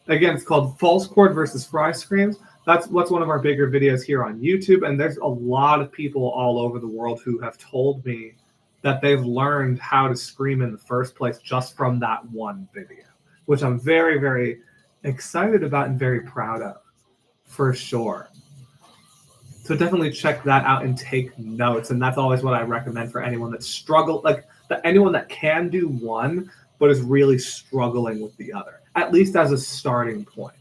Again, it's called False Chord versus Fry Screams. That's what's one of our bigger videos here on YouTube. And there's a lot of people all over the world who have told me that they've learned how to scream in the first place just from that one video, which I'm very, very excited about and very proud of, for sure. So definitely check that out and take notes. And that's always what I recommend for anyone that struggles, like anyone that can do one, but is really struggling with the other, at least as a starting point.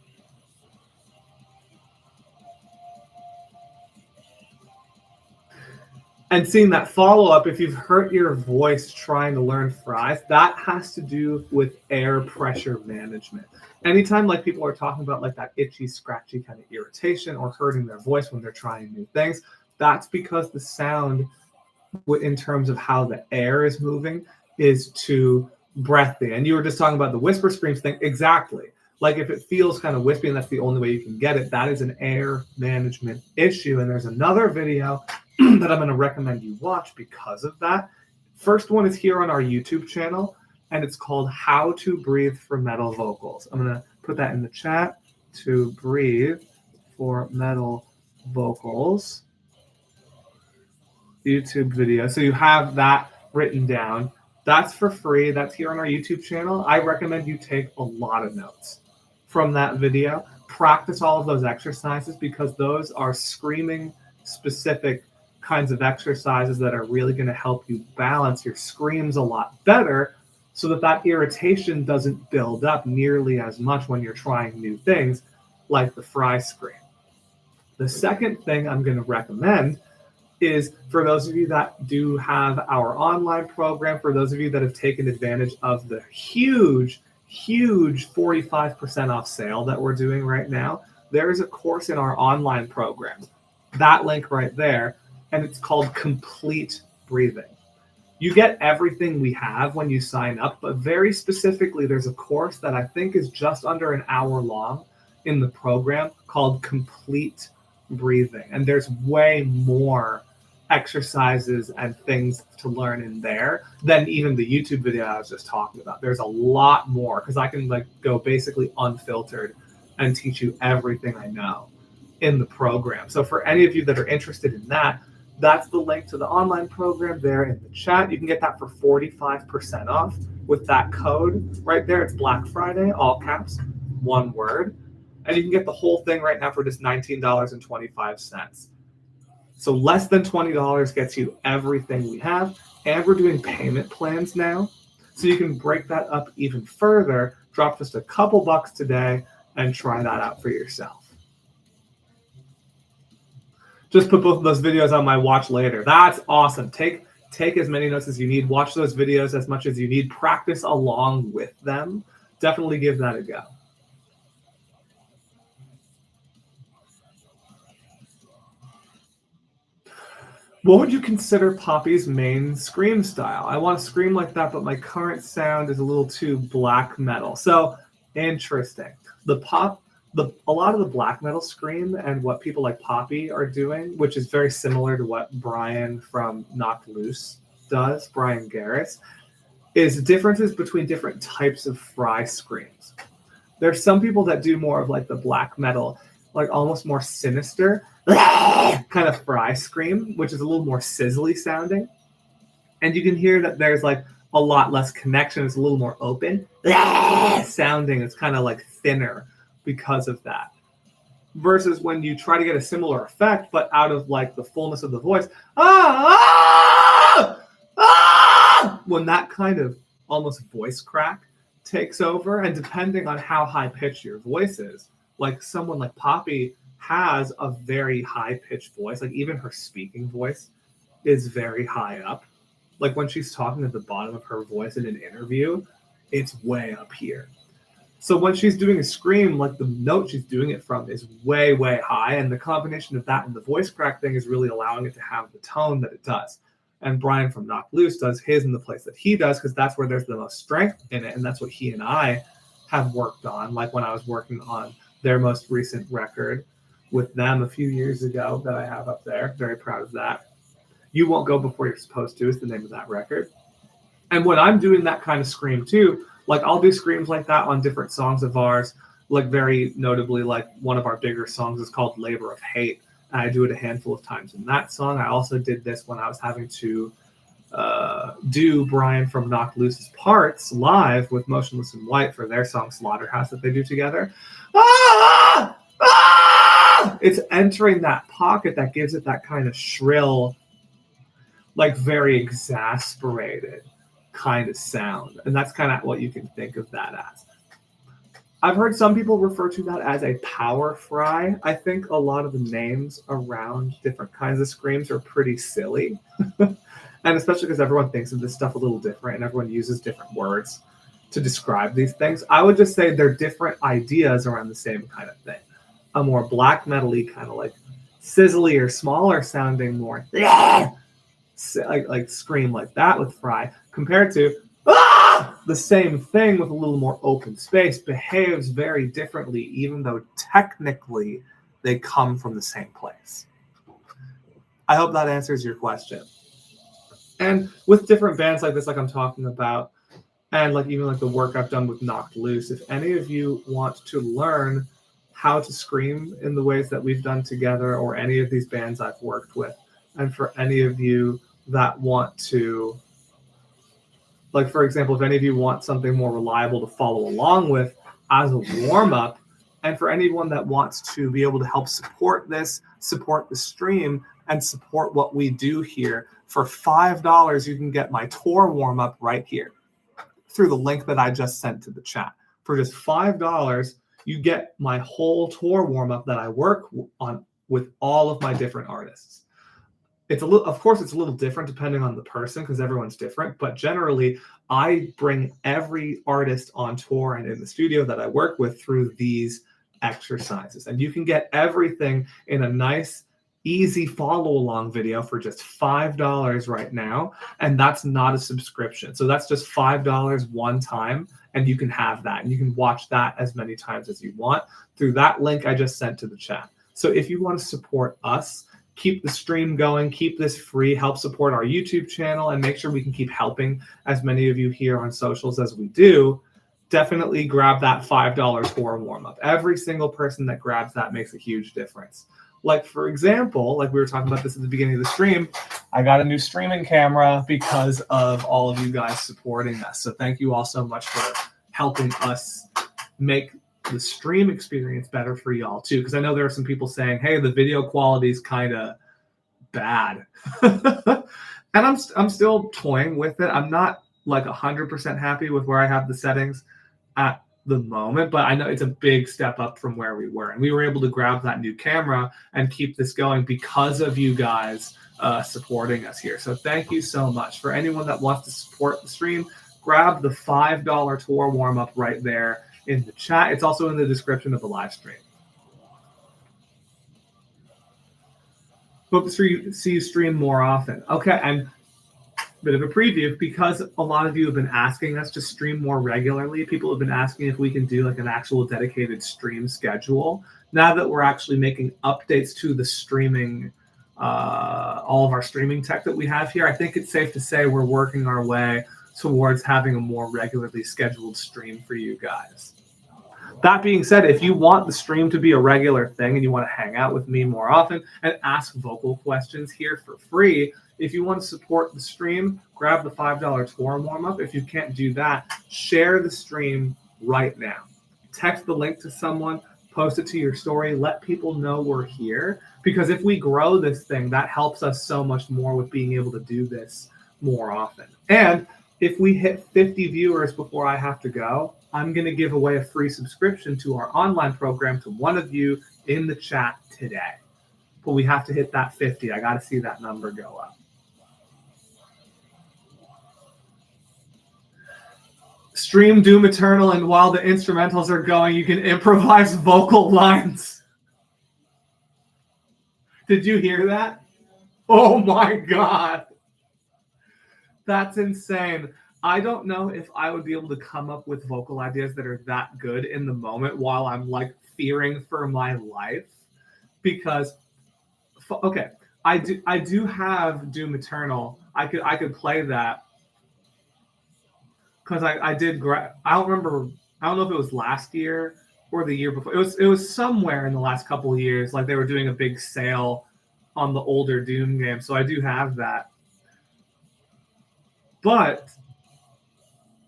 And seeing that follow-up, if you've hurt your voice trying to learn fries, that has to do with air pressure management. Anytime like people are talking about like that itchy, scratchy kind of irritation or hurting their voice when they're trying new things, that's because the sound, in terms of how the air is moving, is too breathy. And you were just talking about the whisper screams thing. Exactly. Like if it feels kind of wispy and that's the only way you can get it, that is an air management issue. And there's another video that I'm going to recommend you watch because of that. First one is here on our YouTube channel, and it's called How to Breathe for Metal Vocals. I'm going to put that in the chat. To breathe for metal vocals. YouTube video. So you have that written down. That's for free. That's here on our YouTube channel. I recommend you take a lot of notes from that video. Practice all of those exercises because those are screaming specific kinds of exercises that are really going to help you balance your screams a lot better so that that irritation doesn't build up nearly as much when you're trying new things like the fry scream. The second thing I'm going to recommend is for those of you that do have our online program, for those of you that have taken advantage of the huge 45% off sale that we're doing right now, there is a course in our online program, that link right there, and it's called Complete Breathing. You get everything we have when you sign up, but very specifically, there's a course that I think is just under an hour long in the program called Complete Breathing. And there's way more exercises and things to learn in there than even the YouTube video I was just talking about. There's a lot more because I can like go basically unfiltered and teach you everything I know in the program. So for any of you that are interested in that, that's the link to the online program there in the chat. You can get that for 45% off with that code right there. It's Black Friday, all caps, one word. And you can get the whole thing right now for just $19.25. So less than $20 gets you everything we have. And we're doing payment plans now. So you can break that up even further, drop just a couple bucks today and try that out for yourself. Just put both of those videos on my watch later. That's awesome. Take take as many notes as you need, watch those videos as much as you need, practice along with them. Definitely give that a go. What would you consider Poppy's main scream style? I want to scream like that, but my current sound is a little too black metal. So interesting. A lot of the black metal scream and what people like Poppy are doing, which is very similar to what Brian from Knocked Loose does, Brian Garris, is differences between different types of fry screams. There's some people that do more of like the black metal, like almost more sinister kind of fry scream, which is a little more sizzly sounding. And you can hear that there's like a lot less connection. It's a little more open sounding. It's kind of like thinner because of that. Versus when you try to get a similar effect, but out of like the fullness of the voice, when that kind of almost voice crack takes over, and depending on how high pitched your voice is, like someone like Poppy has a very high pitched voice. Like even her speaking voice is very high up. Like when she's talking at the bottom of her voice in an interview, it's way up here. So when she's doing a scream, like the note she's doing it from is way, way high. And the combination of that and the voice crack thing is really allowing it to have the tone that it does. And Brian from Knocked Loose does his in the place that he does, because that's where there's the most strength in it. And that's what he and I have worked on. Like when I was working on their most recent record with them a few years ago that I have up there. Very proud of that. You Won't Go Before You're Supposed To is the name of that record. And when I'm doing that kind of scream too, like I'll do screams like that on different songs of ours. Like very notably, like one of our bigger songs is called Labor of Hate. And I do it a handful of times in that song. I also did this when I was having to do Brian from Knocked Loose's parts live with Motionless in White for their song Slaughterhouse that they do together. It's entering that pocket that gives it that kind of shrill, like very exasperated kind of sound. And that's kind of what you can think of that as. I've heard some people refer to that as a power fry. I think a lot of the names around different kinds of screams are pretty silly. And especially because everyone thinks of this stuff a little different and everyone uses different words to describe these things. I would just say they're different ideas around the same kind of thing. A more black metal-y kind of like sizzly or smaller sounding more like scream like that with fry, compared to the same thing with a little more open space, behaves very differently, even though technically they come from the same place. I hope that answers your question. And with different bands like this, like I'm talking about, and like even like the work I've done with Knocked Loose, if any of you want to learn how to scream in the ways that we've done together, or any of these bands I've worked with, and for any of you that want to, like, for example, if any of you want something more reliable to follow along with as a warm-up, and for anyone that wants to be able to help support this, support the stream, and support what we do here, for $5, you can get my tour warm-up right here through the link that I just sent to the chat. For just $5, you get my whole tour warm-up that I work on with all of my different artists. It's a little, of course, it's a little different depending on the person because everyone's different. But generally, I bring every artist on tour and in the studio that I work with through these exercises. And you can get everything in a nice, easy follow-along video for just $5 right now. And that's not a subscription. So that's just $5 one time. And you can have that. And you can watch that as many times as you want through that link I just sent to the chat. So if you want to support us, keep the stream going, keep this free, help support our YouTube channel, and make sure we can keep helping as many of you here on socials as we do, definitely grab that $5 tour warm-up. Every single person that grabs that makes a huge difference. Like, for example, like we were talking about this at the beginning of the stream, I got a new streaming camera because of all of you guys supporting us. So thank you all so much for helping us make the stream experience better for y'all too, because I know there are some people saying, hey, the video quality is kind of bad. And I'm still toying with it. I'm not like 100% happy with where I have the settings at the moment, but I know it's a big step up from where we were. And we were able to grab that new camera and keep this going because of you guys supporting us here. So thank you so much. For anyone that wants to support the stream, grab the $5 tour warm-up right there in the chat. It's also in the description of the live stream. Hope to see you stream more often. Okay, and bit of a preview, because a lot of you have been asking us to stream more regularly. People have been asking if we can do like an actual dedicated stream schedule. Now that we're actually making updates to the streaming, all of our streaming tech that we have here, I think it's safe to say we're working our way towards having a more regularly scheduled stream for you guys. That being said, if you want the stream to be a regular thing and you want to hang out with me more often and ask vocal questions here for free, if you want to support the stream, grab the $5 tour warm-up. If you can't do that, share the stream right now. Text the link to someone, post it to your story, let people know we're here. Because if we grow this thing, that helps us so much more with being able to do this more often. And if we hit 50 viewers before I have to go, I'm going to give away a free subscription to our online program to one of you in the chat today. But we have to hit that 50. I got to see that number go up. Stream Doom Eternal, and while the instrumentals are going, you can improvise vocal lines. Did you hear that? Oh my God. That's insane. I don't know if I would be able to come up with vocal ideas that are that good in the moment while I'm like fearing for my life, because okay, I do have Doom Eternal. I could play that because I did. I don't remember. I don't know if it was last year or the year before. It was somewhere in the last couple of years. Like they were doing a big sale on the older Doom game, so I do have that. But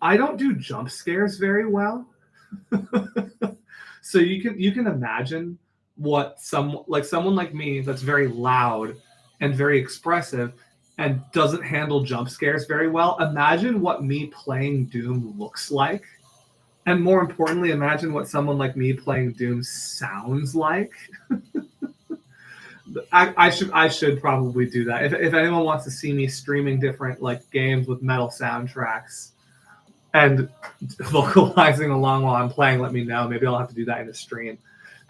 I don't do jump scares very well. So you can imagine what someone like me that's very loud and very expressive and doesn't handle jump scares very well. Imagine what me playing Doom looks like. And more importantly, imagine what someone like me playing Doom sounds like. I should probably do that. If anyone wants to see me streaming different like games with metal soundtracks and vocalizing along while I'm playing, let me know. Maybe I'll have to do that in the stream.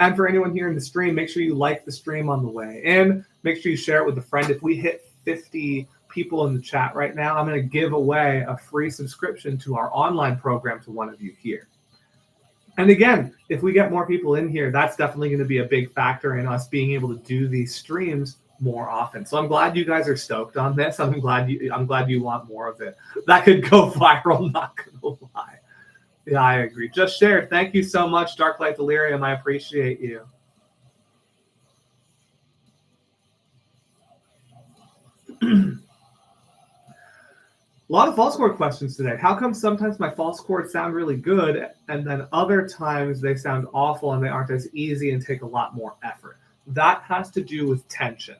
And for anyone here in the stream, make sure you like the stream on the way in. Make sure you share it with a friend. If we hit 50 people in the chat right now, I'm going to give away a free subscription to our online program to one of you here. And again, if we get more people in here, that's definitely going to be a big factor in us being able to do these streams more often. So I'm glad you guys are stoked on this. I'm glad you want more of it. That could go viral, not gonna lie. Yeah, I agree. Just share. Thank you so much, Darklight Delirium. I appreciate you. A lot of false chord questions today. How come sometimes my false chords sound really good and then other times they sound awful and they aren't as easy and take a lot more effort? That has to do with tension.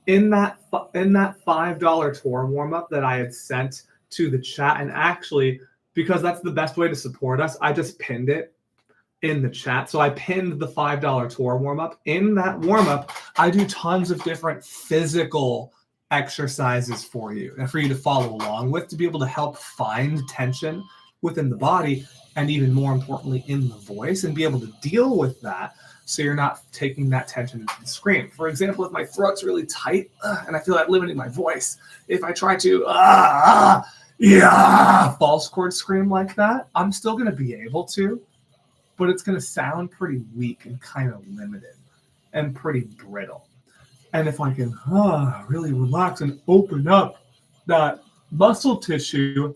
In that $5 tour warm-up that I had sent to the chat, and actually, because that's the best way to support us, I just pinned it in the chat. So I pinned the $5 tour warm-up. In that warm-up, I do tons of different physical exercises for you and for you to follow along with, to be able to help find tension within the body and even more importantly in the voice, and be able to deal with that so you're not taking that tension into the scream. For example, if my throat's really tight and I feel that limiting my voice, if I try to false chord scream like that, I'm still going to be able to, but it's going to sound pretty weak and kind of limited and pretty brittle. And if I can really relax and open up that muscle tissue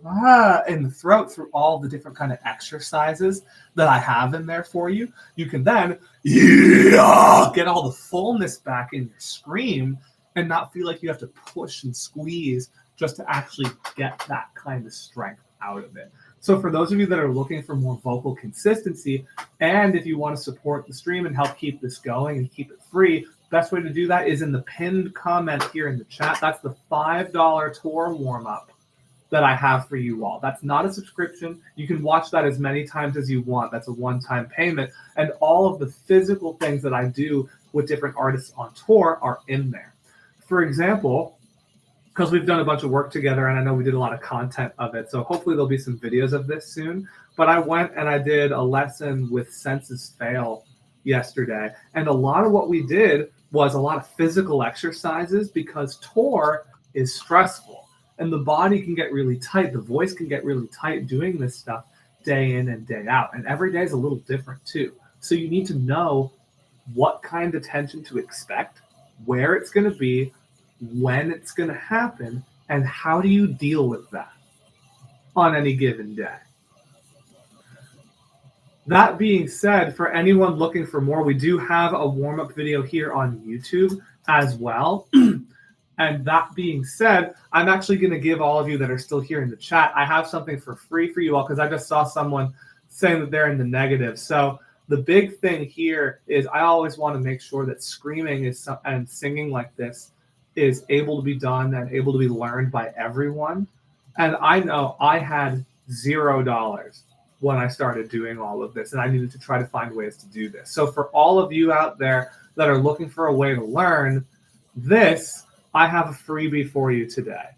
in the throat through all the different kind of exercises that I have in there for you, you can then get all the fullness back in your scream and not feel like you have to push and squeeze just to actually get that kind of strength out of it. So for those of you that are looking for more vocal consistency, and if you want to support the stream and help keep this going and keep it free, best way to do that is in the pinned comment here in the chat. That's the $5 tour warm-up that I have for you all. That's not a subscription. You can watch that as many times as you want. That's a one-time payment. And all of the physical things that I do with different artists on tour are in there. For example, because we've done a bunch of work together and I know we did a lot of content of it, so hopefully there'll be some videos of this soon. But I went and I did a lesson with Senses Fail yesterday. And a lot of what we did was a lot of physical exercises because tour is stressful. And the body can get really tight. The voice can get really tight doing this stuff day in and day out. And every day is a little different too. So you need to know what kind of tension to expect, where it's going to be, when it's going to happen, and how do you deal with that on any given day. That being said, for anyone looking for more, we do have a warm-up video here on YouTube as well. And that being said, I'm actually going to give all of you that are still here in the chat, I have something for free for you all because I just saw someone saying that they're in the negative. So the big thing here is I always want to make sure that screaming is and singing like this is able to be done and able to be learned by everyone. And I know I had $0 when I started doing all of this, and I needed to try to find ways to do this. So for all of you out there that are looking for a way to learn this, I have a freebie for you today.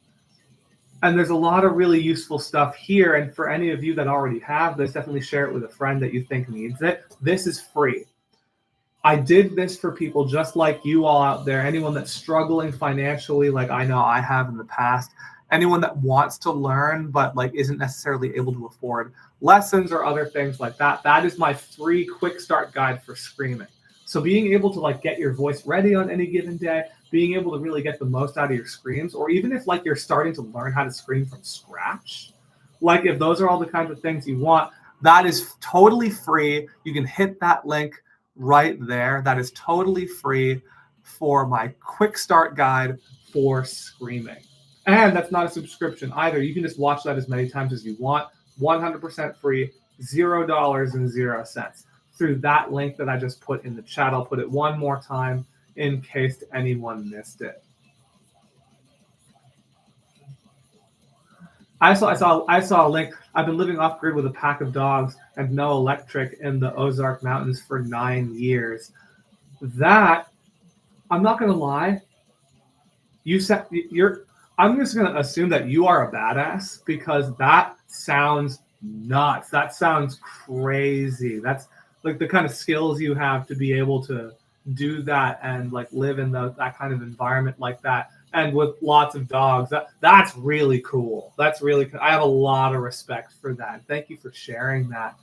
And there's a lot of really useful stuff here. And for any of you that already have this, definitely share it with a friend that you think needs it. This is free. I did this for people just like you all out there, anyone that's struggling financially like I know I have in the past, anyone that wants to learn but like isn't necessarily able to afford lessons or other things like that. That is my free quick start guide for screaming. So being able to like get your voice ready on any given day, being able to really get the most out of your screams, or even if like you're starting to learn how to scream from scratch, like if those are all the kinds of things you want, that is totally free. You can hit that link right there. That is totally free for my quick start guide for screaming. And that's not a subscription either. You can just watch that as many times as you want. 100% free, $0 through that link that I just put in the chat. I'll put it one more time in case anyone missed it. I saw a link. I've been living off grid with a pack of dogs and no electric in the Ozark Mountains for 9 years. That, I'm not gonna lie, I'm just gonna assume that you are a badass because that sounds nuts. That sounds crazy. That's like the kind of skills you have to be able to do that and like live in that kind of environment like that. And with lots of dogs, that's really cool. That's really cool. I have a lot of respect for that. Thank you for sharing that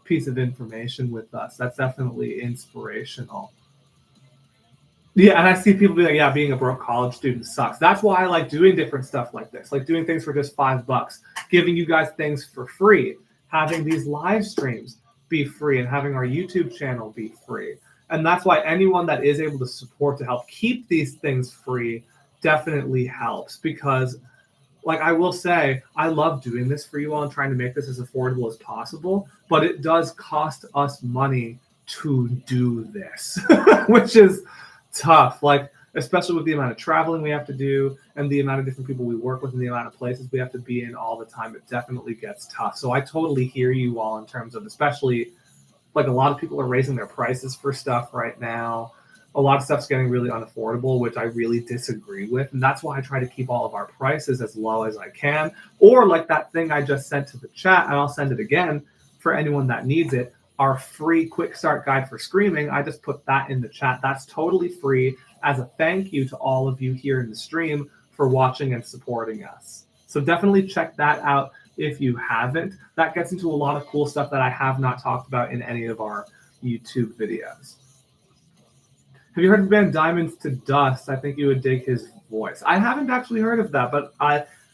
piece of information with us. That's definitely inspirational. Yeah, and I see people be like, yeah, being a broke college student sucks. That's why I like doing different stuff like this, like doing things for just $5, giving you guys things for free, having these live streams be free, and having our YouTube channel be free. And that's why anyone that is able to support to help keep these things free definitely helps, because like I will say, I love doing this for you all and trying to make this as affordable as possible, but it does cost us money to do this, which is tough, like especially with the amount of traveling we have to do and the amount of different people we work with and the amount of places we have to be in all the time. It definitely gets tough. So I totally hear you all in terms of, especially like a lot of people are raising their prices for stuff right now. A lot of stuff's getting really unaffordable, which I really disagree with. And that's why I try to keep all of our prices as low as I can. Or like that thing I just sent to the chat, and I'll send it again for anyone that needs it. Our free quick start guide for screaming, I just put that in the chat. That's totally free as a thank you to all of you here in the stream for watching and supporting us. So definitely check that out if you haven't. That gets into a lot of cool stuff that I have not talked about in any of our YouTube videos. Have you heard of the band Diamonds to Dust? I think you would dig his voice. I haven't actually heard of that, but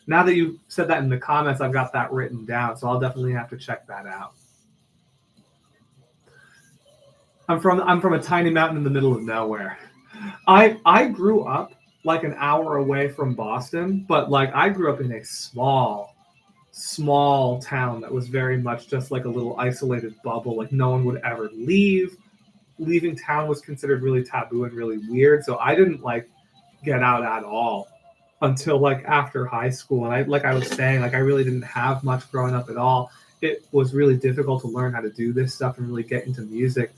now that you said that in the comments, I've got that written down, so I'll definitely have to check that out. I'm from a tiny mountain in the middle of nowhere. I grew up like an hour away from Boston, but like I grew up in a small town that was very much just like a little isolated bubble. Like no one would ever leave. Leaving town was considered really taboo and really weird, so I didn't like get out at all. until like after high school. And I was saying, like I really didn't have much growing up at all. It was really difficult to learn how to do this stuff and really get into music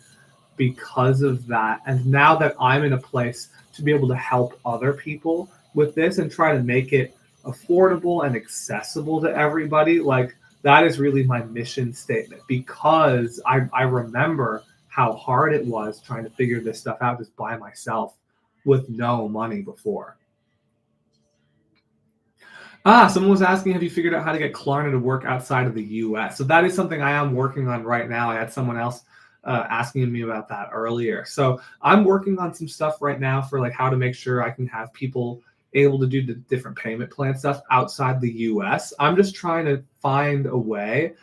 because of that. And now that I'm in a place to be able to help other people with this and try to make it affordable and accessible to everybody, like that is really my mission statement, because I remember how hard it was trying to figure this stuff out just by myself with no money before. Someone was asking, have you figured out how to get Klarna to work outside of the US? So that is something I am working on right now. I had someone else asking me about that earlier. So I'm working on some stuff right now for like how to make sure I can have people able to do the different payment plan stuff outside the US. I'm just trying to find a way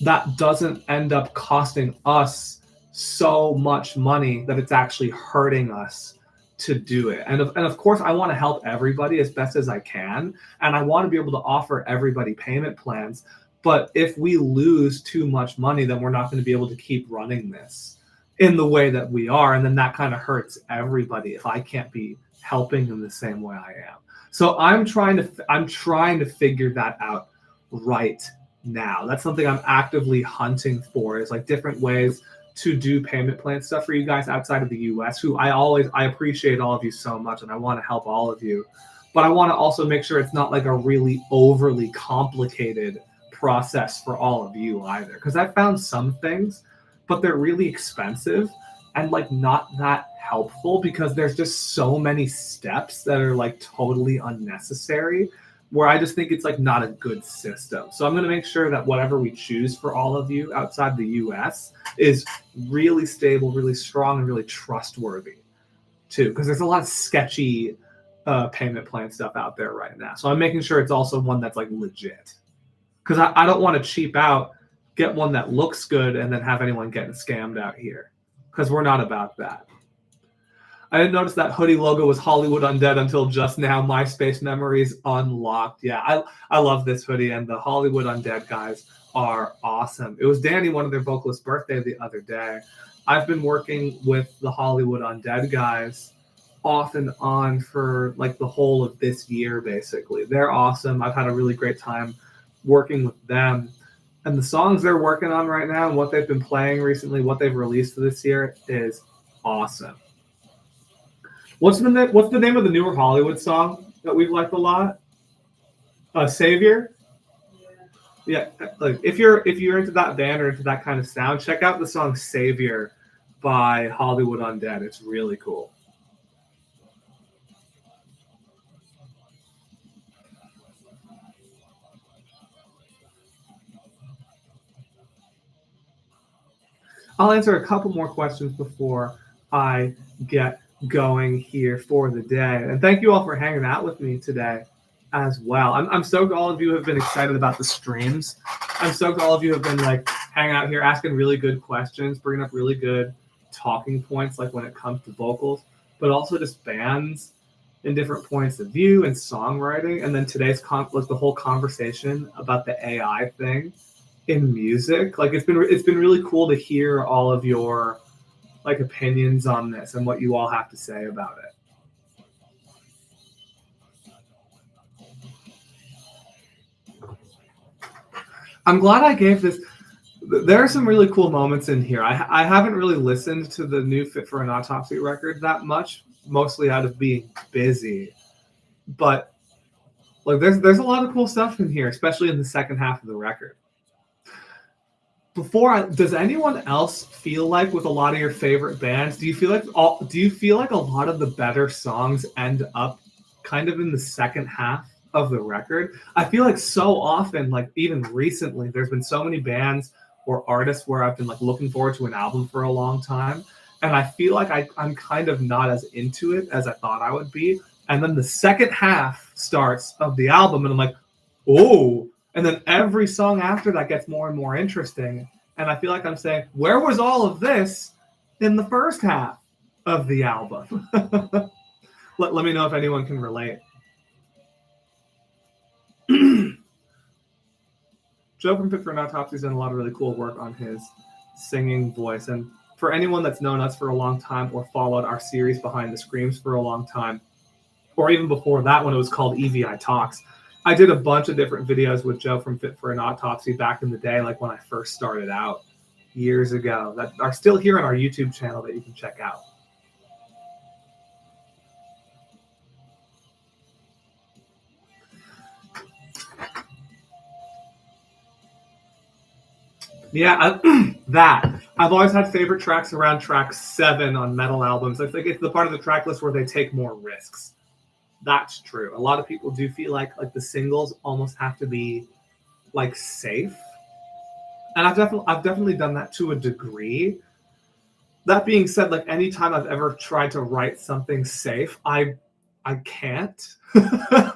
that doesn't end up costing us so much money that it's actually hurting us to do it. And of course, I want to help everybody as best as I can. And I want to be able to offer everybody payment plans. But if we lose too much money, then we're not going to be able to keep running this in the way that we are. And then that kind of hurts everybody if I can't be helping in the same way I am. So I'm trying to figure that out right now. That's something I'm actively hunting for, is like different ways to do payment plan stuff for you guys outside of the US, who I appreciate all of you so much, and I want to help all of you. But I want to also make sure it's not like a really overly complicated process for all of you either. Because I found some things, but they're really expensive and like not that helpful, because there's just so many steps that are like totally unnecessary, where I just think it's like not a good system. So I'm going to make sure that whatever we choose for all of you outside the US is really stable, really strong, and really trustworthy too, because there's a lot of sketchy payment plan stuff out there right now. So I'm making sure it's also one that's like legit, because I don't want to cheap out, get one that looks good, and then have anyone getting scammed out here, because we're not about that. I didn't notice that hoodie logo was Hollywood Undead until just now. MySpace memories unlocked. Yeah, I love this hoodie, and the Hollywood Undead guys are awesome. It was Danny, one of their vocalists' birthday the other day. I've been working with the Hollywood Undead guys off and on for like the whole of this year, basically. They're awesome. I've had a really great time working with them. And the songs they're working on right now and what they've been playing recently, what they've released this year, is awesome. What's the name of the newer Hollywood song that we've liked a lot? Savior. Yeah, like if you're into that band or into that kind of sound, check out the song Savior by Hollywood Undead. It's really cool. I'll answer a couple more questions before I get going here for the day. And thank you all for hanging out with me today as well. I'm stoked all of you have been excited about the streams. I'm stoked all of you have been like hanging out here, asking really good questions, bringing up really good talking points, like when it comes to vocals, but also just bands and different points of view and songwriting. And then today's was the whole conversation about the AI thing in music. Like it's been really cool to hear all of your like opinions on this and what you all have to say about it. I'm glad I gave this. There are some really cool moments in here. I haven't really listened to the new Fit for an Autopsy record that much, mostly out of being busy. But like there's a lot of cool stuff in here, especially in the second half of the record. Does anyone else feel like with a lot of your favorite bands, do you feel like a lot of the better songs end up kind of in the second half of the record? I feel like so often, like even recently, there's been so many bands or artists where I've been like looking forward to an album for a long time, and I feel like I'm kind of not as into it as I thought I would be. And then the second half starts of the album, and I'm like, oh. And then every song after that gets more and more interesting. And I feel like I'm saying, where was all of this in the first half of the album? Let me know if anyone can relate. Joe from Fit for an Autopsy has done a lot of really cool work on his singing voice. And for anyone that's known us for a long time or followed our series Behind the Screams for a long time, or even before that when it was called EVI Talks. I did a bunch of different videos with Joe from Fit for an Autopsy back in the day, like when I first started out years ago, that are still here on our YouTube channel that you can check out. Yeah, I've always had favorite tracks around track 7 on metal albums. I think it's the part of the track list where they take more risks. That's true. A lot of people do feel like the singles almost have to be like safe, and I've definitely done that to a degree. That being said, like anytime I've ever tried to write something safe, I can't.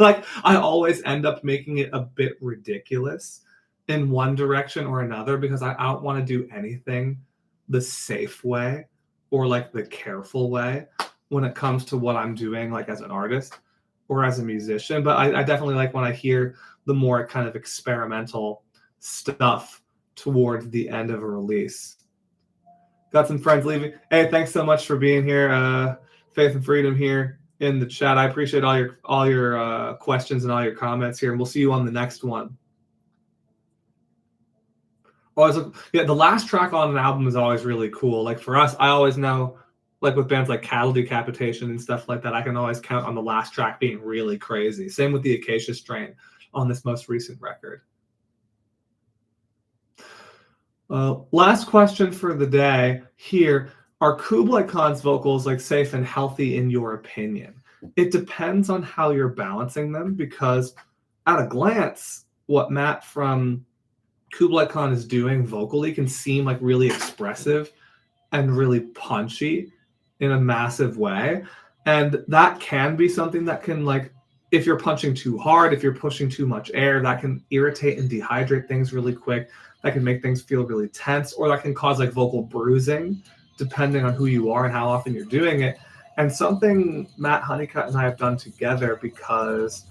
Like I always end up making it a bit ridiculous in one direction or another because I don't want to do anything the safe way or like the careful way when it comes to what I'm doing, like as an artist or as a musician. But I definitely like when I hear the more kind of experimental stuff towards the end of a release. Got some friends leaving. Hey, thanks so much for being here. Faith and Freedom here in the chat. I appreciate all your questions and all your comments here, and we'll see you on the next one. Yeah, the last track on an album is always really cool. Like for us, I always know, like with bands like Cattle Decapitation and stuff like that, I can always count on the last track being really crazy. Same with the Acacia Strain on this most recent record. Last question for the day here. Are Kublai Khan's vocals like safe and healthy in your opinion? It depends on how you're balancing them, because at a glance, what Matt from Kublai Khan is doing vocally can seem like really expressive and really punchy in a massive way. And that can be something that can, like, if you're punching too hard, if you're pushing too much air, that can irritate and dehydrate things really quick. That can make things feel really tense, or that can cause like vocal bruising, depending on who you are and how often you're doing it. And something Matt Honeycutt and I have done together, because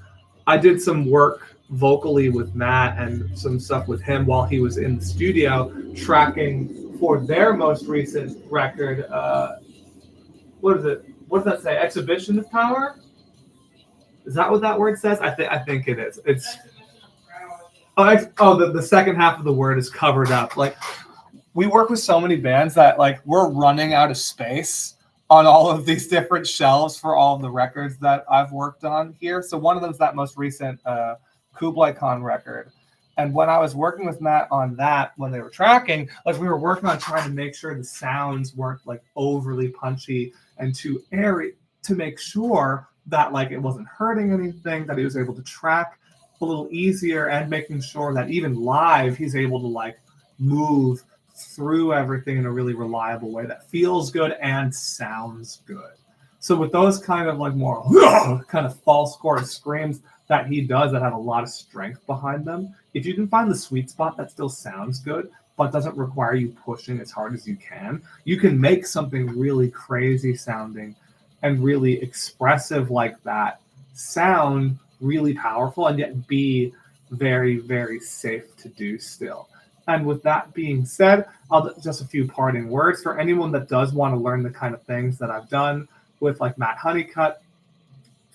I did some work vocally with Matt and some stuff with him while he was in the studio tracking for their most recent record. What is it? What does that say? Exhibition of Power? Is that what that word says? I think it is. It's the second half of the word is covered up. Like, we work with so many bands that like we're running out of space on all of these different shelves for all of the records that I've worked on here. So one of them is that most recent Kublai Khan record. And when I was working with Matt on that, when they were tracking, like we were working on trying to make sure the sounds weren't like overly punchy and too airy, to make sure that like it wasn't hurting anything, that he was able to track a little easier, and making sure that even live he's able to like move through everything in a really reliable way that feels good and sounds good. So with those kind of like more kind of false chorus screams that he does that have a lot of strength behind them, if you can find the sweet spot that still sounds good but doesn't require you pushing as hard as you can make something really crazy sounding and really expressive like that sound really powerful and yet be very, very safe to do still. And with that being said, just a few parting words for anyone that does want to learn the kind of things that I've done with like Matt Honeycutt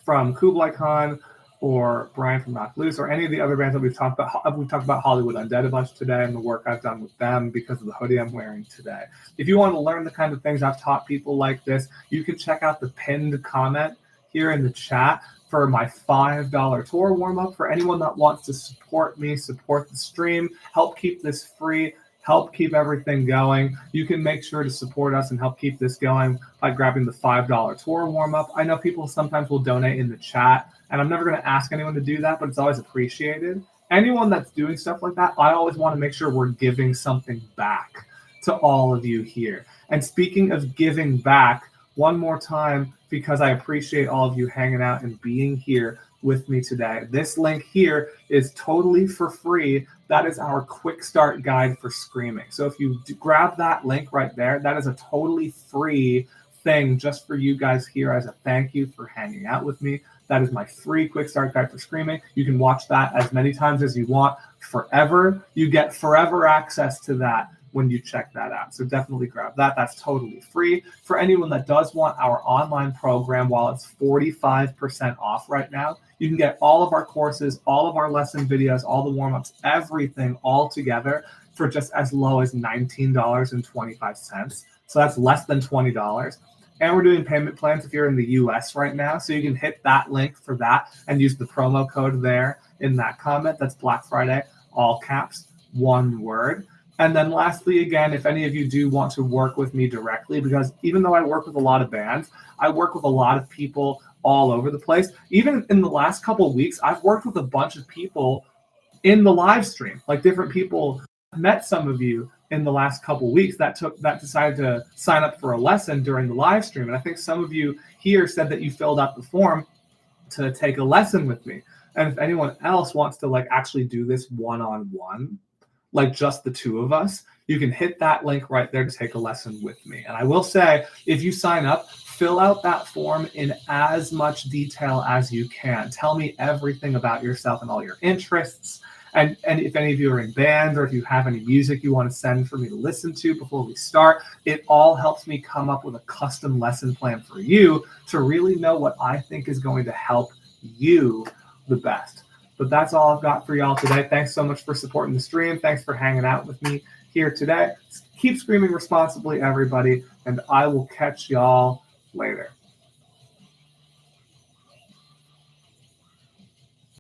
from Kublai Khan, or Brian from Knocked Loose, or any of the other bands that we've talked about. We've talked about Hollywood Undead a bunch today and the work I've done with them because of the hoodie I'm wearing today. If you want to learn the kind of things I've taught people like this, you can check out the pinned comment here in the chat for my $5 tour warm-up. For anyone that wants to support me, support the stream, help keep this free, help keep everything going, you can make sure to support us and help keep this going by grabbing the $5 tour warm-up. I know people sometimes will donate in the chat, and I'm never going to ask anyone to do that, but it's always appreciated. Anyone that's doing stuff like that, I always want to make sure we're giving something back to all of you here. And speaking of giving back, one more time, because I appreciate all of you hanging out and being here with me today. This link here is totally for free. That is our quick start guide for screaming. So if you grab that link right there, that is a totally free thing just for you guys here as a thank you for hanging out with me. That is my free quick start guide for screaming. You can watch that as many times as you want forever. You get forever access to that when you check that out. So definitely grab that. That's totally free. For anyone that does want our online program, while it's 45% off right now, you can get all of our courses, all of our lesson videos, all the warm-ups, everything all together for just as low as $19.25. So that's less than $20. And we're doing payment plans if you're in the US right now. So you can hit that link for that and use the promo code there in that comment. That's Black Friday, all caps, one word. And then lastly, again, if any of you do want to work with me directly, because even though I work with a lot of bands, I work with a lot of people all over the place. Even in the last couple of weeks, I've worked with a bunch of people in the live stream, like different people. I've met some of you in the last couple of weeks that decided to sign up for a lesson during the live stream. And I think some of you here said that you filled out the form to take a lesson with me. And if anyone else wants to like actually do this one-on-one, like just the two of us, you can hit that link right there to take a lesson with me. And I will say, if you sign up, fill out that form in as much detail as you can. Tell me everything about yourself and all your interests. And if any of you are in bands, or if you have any music you want to send for me to listen to before we start, it all helps me come up with a custom lesson plan for you to really know what I think is going to help you the best. But that's all I've got for y'all today. Thanks so much for supporting the stream. Thanks for hanging out with me here today. Keep screaming responsibly, everybody, and I will catch y'all later.